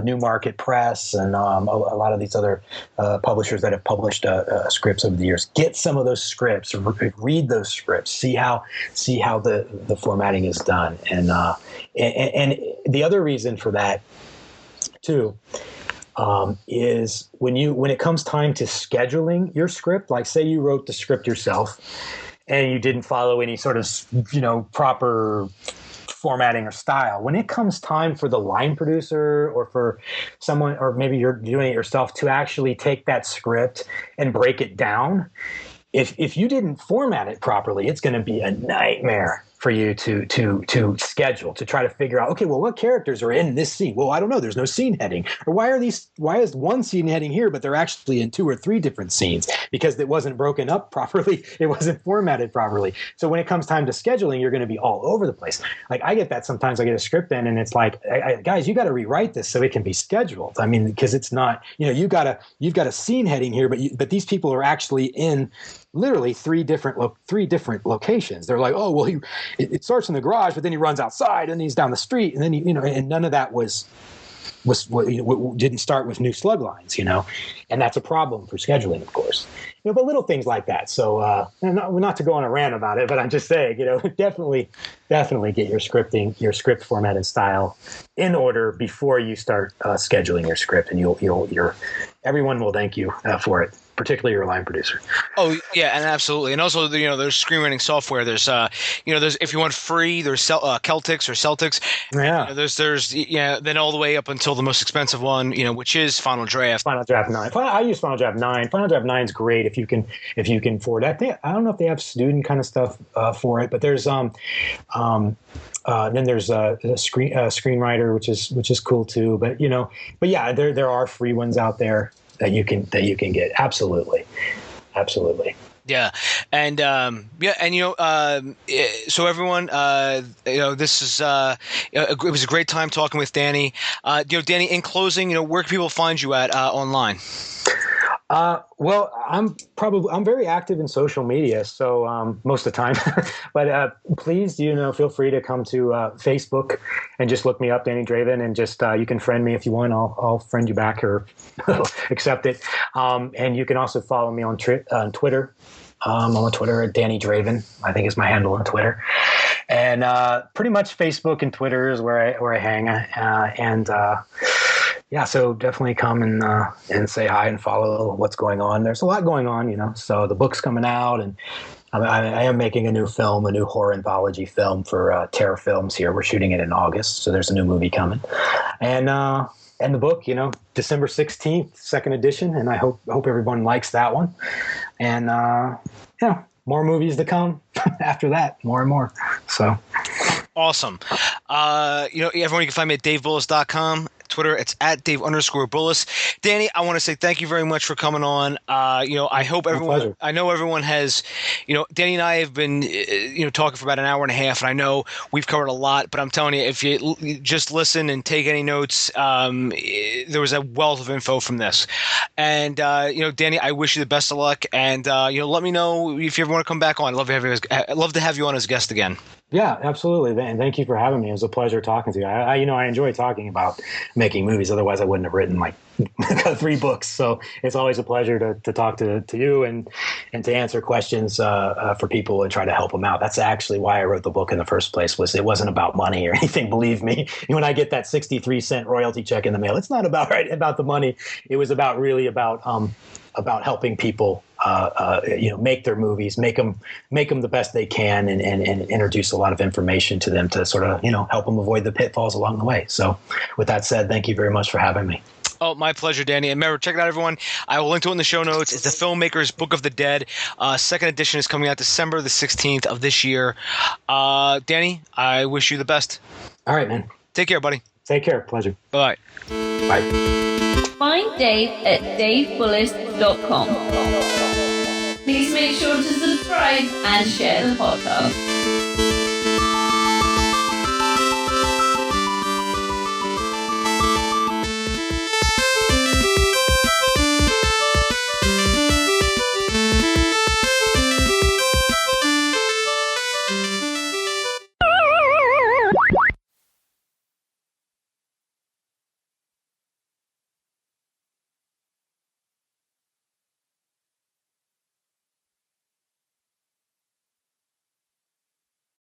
New Market Press and a lot of these other publishers that have published scripts over the years. Get some of those scripts, read those scripts, see how the formatting is done, and the other reason for that too, is when it comes time to scheduling your script, like say you wrote the script yourself and you didn't follow any sort of, you know, proper formatting or style. When it comes time for the line producer or for someone, or maybe you're doing it yourself, to actually take that script and break it down, if you didn't format it properly, it's going to be a nightmare for you to schedule, to try to figure out, okay, well, what characters are in this scene? Well, I don't know. There's no scene heading. Or why is one scene heading here, but they're actually in 2 or 3 different scenes because it wasn't broken up properly. It wasn't formatted properly. So when it comes time to scheduling, you're going to be all over the place. Like I get that sometimes. I get a script in and it's like, guys, you got to rewrite this so it can be scheduled. I mean, because it's not, you know, you've got a scene heading here, but these people are actually in literally 3 different locations. They're like, oh, well, it starts in the garage, but then he runs outside and he's down the street, and then and none of that didn't start with new slug lines, you know, and that's a problem for scheduling, of course, you know, but little things like that. So, not to go on a rant about it, but I'm just saying, you know, definitely get your script format and style in order before you start scheduling your script, and everyone will thank you for it, particularly your line producer. Oh yeah, and absolutely, and also you know there's screenwriting software. There's there's, if you want free, there's Celtics or Celtics. Yeah. You know, there's then all the way up until the most expensive one, you know, which is Final Draft. Final Draft 9. I use Final Draft 9. Final Draft 9 is great if you can afford it. I don't know if they have student kind of stuff for it, but there's then there's a screenwriter, which is cool too. But yeah, there are free ones out there that you can get. Absolutely. Yeah, and so everyone, this is it was a great time talking with Danny. Danny, in closing, where can people find you at online? Well, I'm very active in social media, so most of the time. But please, feel free to come to Facebook and just look me up, Danny Draven, and just you can friend me if you want. I'll friend you back or accept it. And you can also follow me on Twitter. I'm on Twitter at Danny Draven, I think is my handle on Twitter. And pretty much Facebook and Twitter is where I hang. Yeah, so definitely come and say hi and follow what's going on. There's a lot going on, So the book's coming out, and I am making a new film, a new horror anthology film for Terror Films here. We're shooting it in August, so there's a new movie coming. And the book, December 16th, second edition, and I hope everyone likes that one. And more movies to come after that, more and more. So awesome. Everyone, you can find me at davebullis.com. Twitter, it's at Dave_Bullis. Danny, I want to say thank you very much for coming on. I hope everyone, I know everyone has, Danny and I have been, talking for about an hour and a half, and I know we've covered a lot, but I'm telling you, if you just listen and take any notes, there was a wealth of info from this. And, Danny, I wish you the best of luck, and, let me know if you ever want to come back on. I'd love to have you on as a guest again. Yeah, absolutely. And thank you for having me. It was a pleasure talking to you. I enjoy talking about making movies. Otherwise, I wouldn't have written 3 books. So it's always a pleasure to talk to you and to answer questions for people and try to help them out. That's actually why I wrote the book in the first place. It wasn't about money or anything. Believe me, when I get that 63-cent royalty check in the mail, it's not about the money. It was about helping people, make their movies, make them the best they can, and introduce a lot of information to them to sort of, help them avoid the pitfalls along the way. So with that said, thank you very much for having me. Oh, my pleasure, Danny. And remember, check it out, everyone. I will link to it in the show notes. It's the Filmmaker's Book of the Dead. Second edition is coming out December the 16th of this year. Danny, I wish you the best. All right, man. Take care, buddy. Take care. Pleasure. Bye. Bye. Find Dave at davebullis.com. Please make sure to subscribe and share the podcast.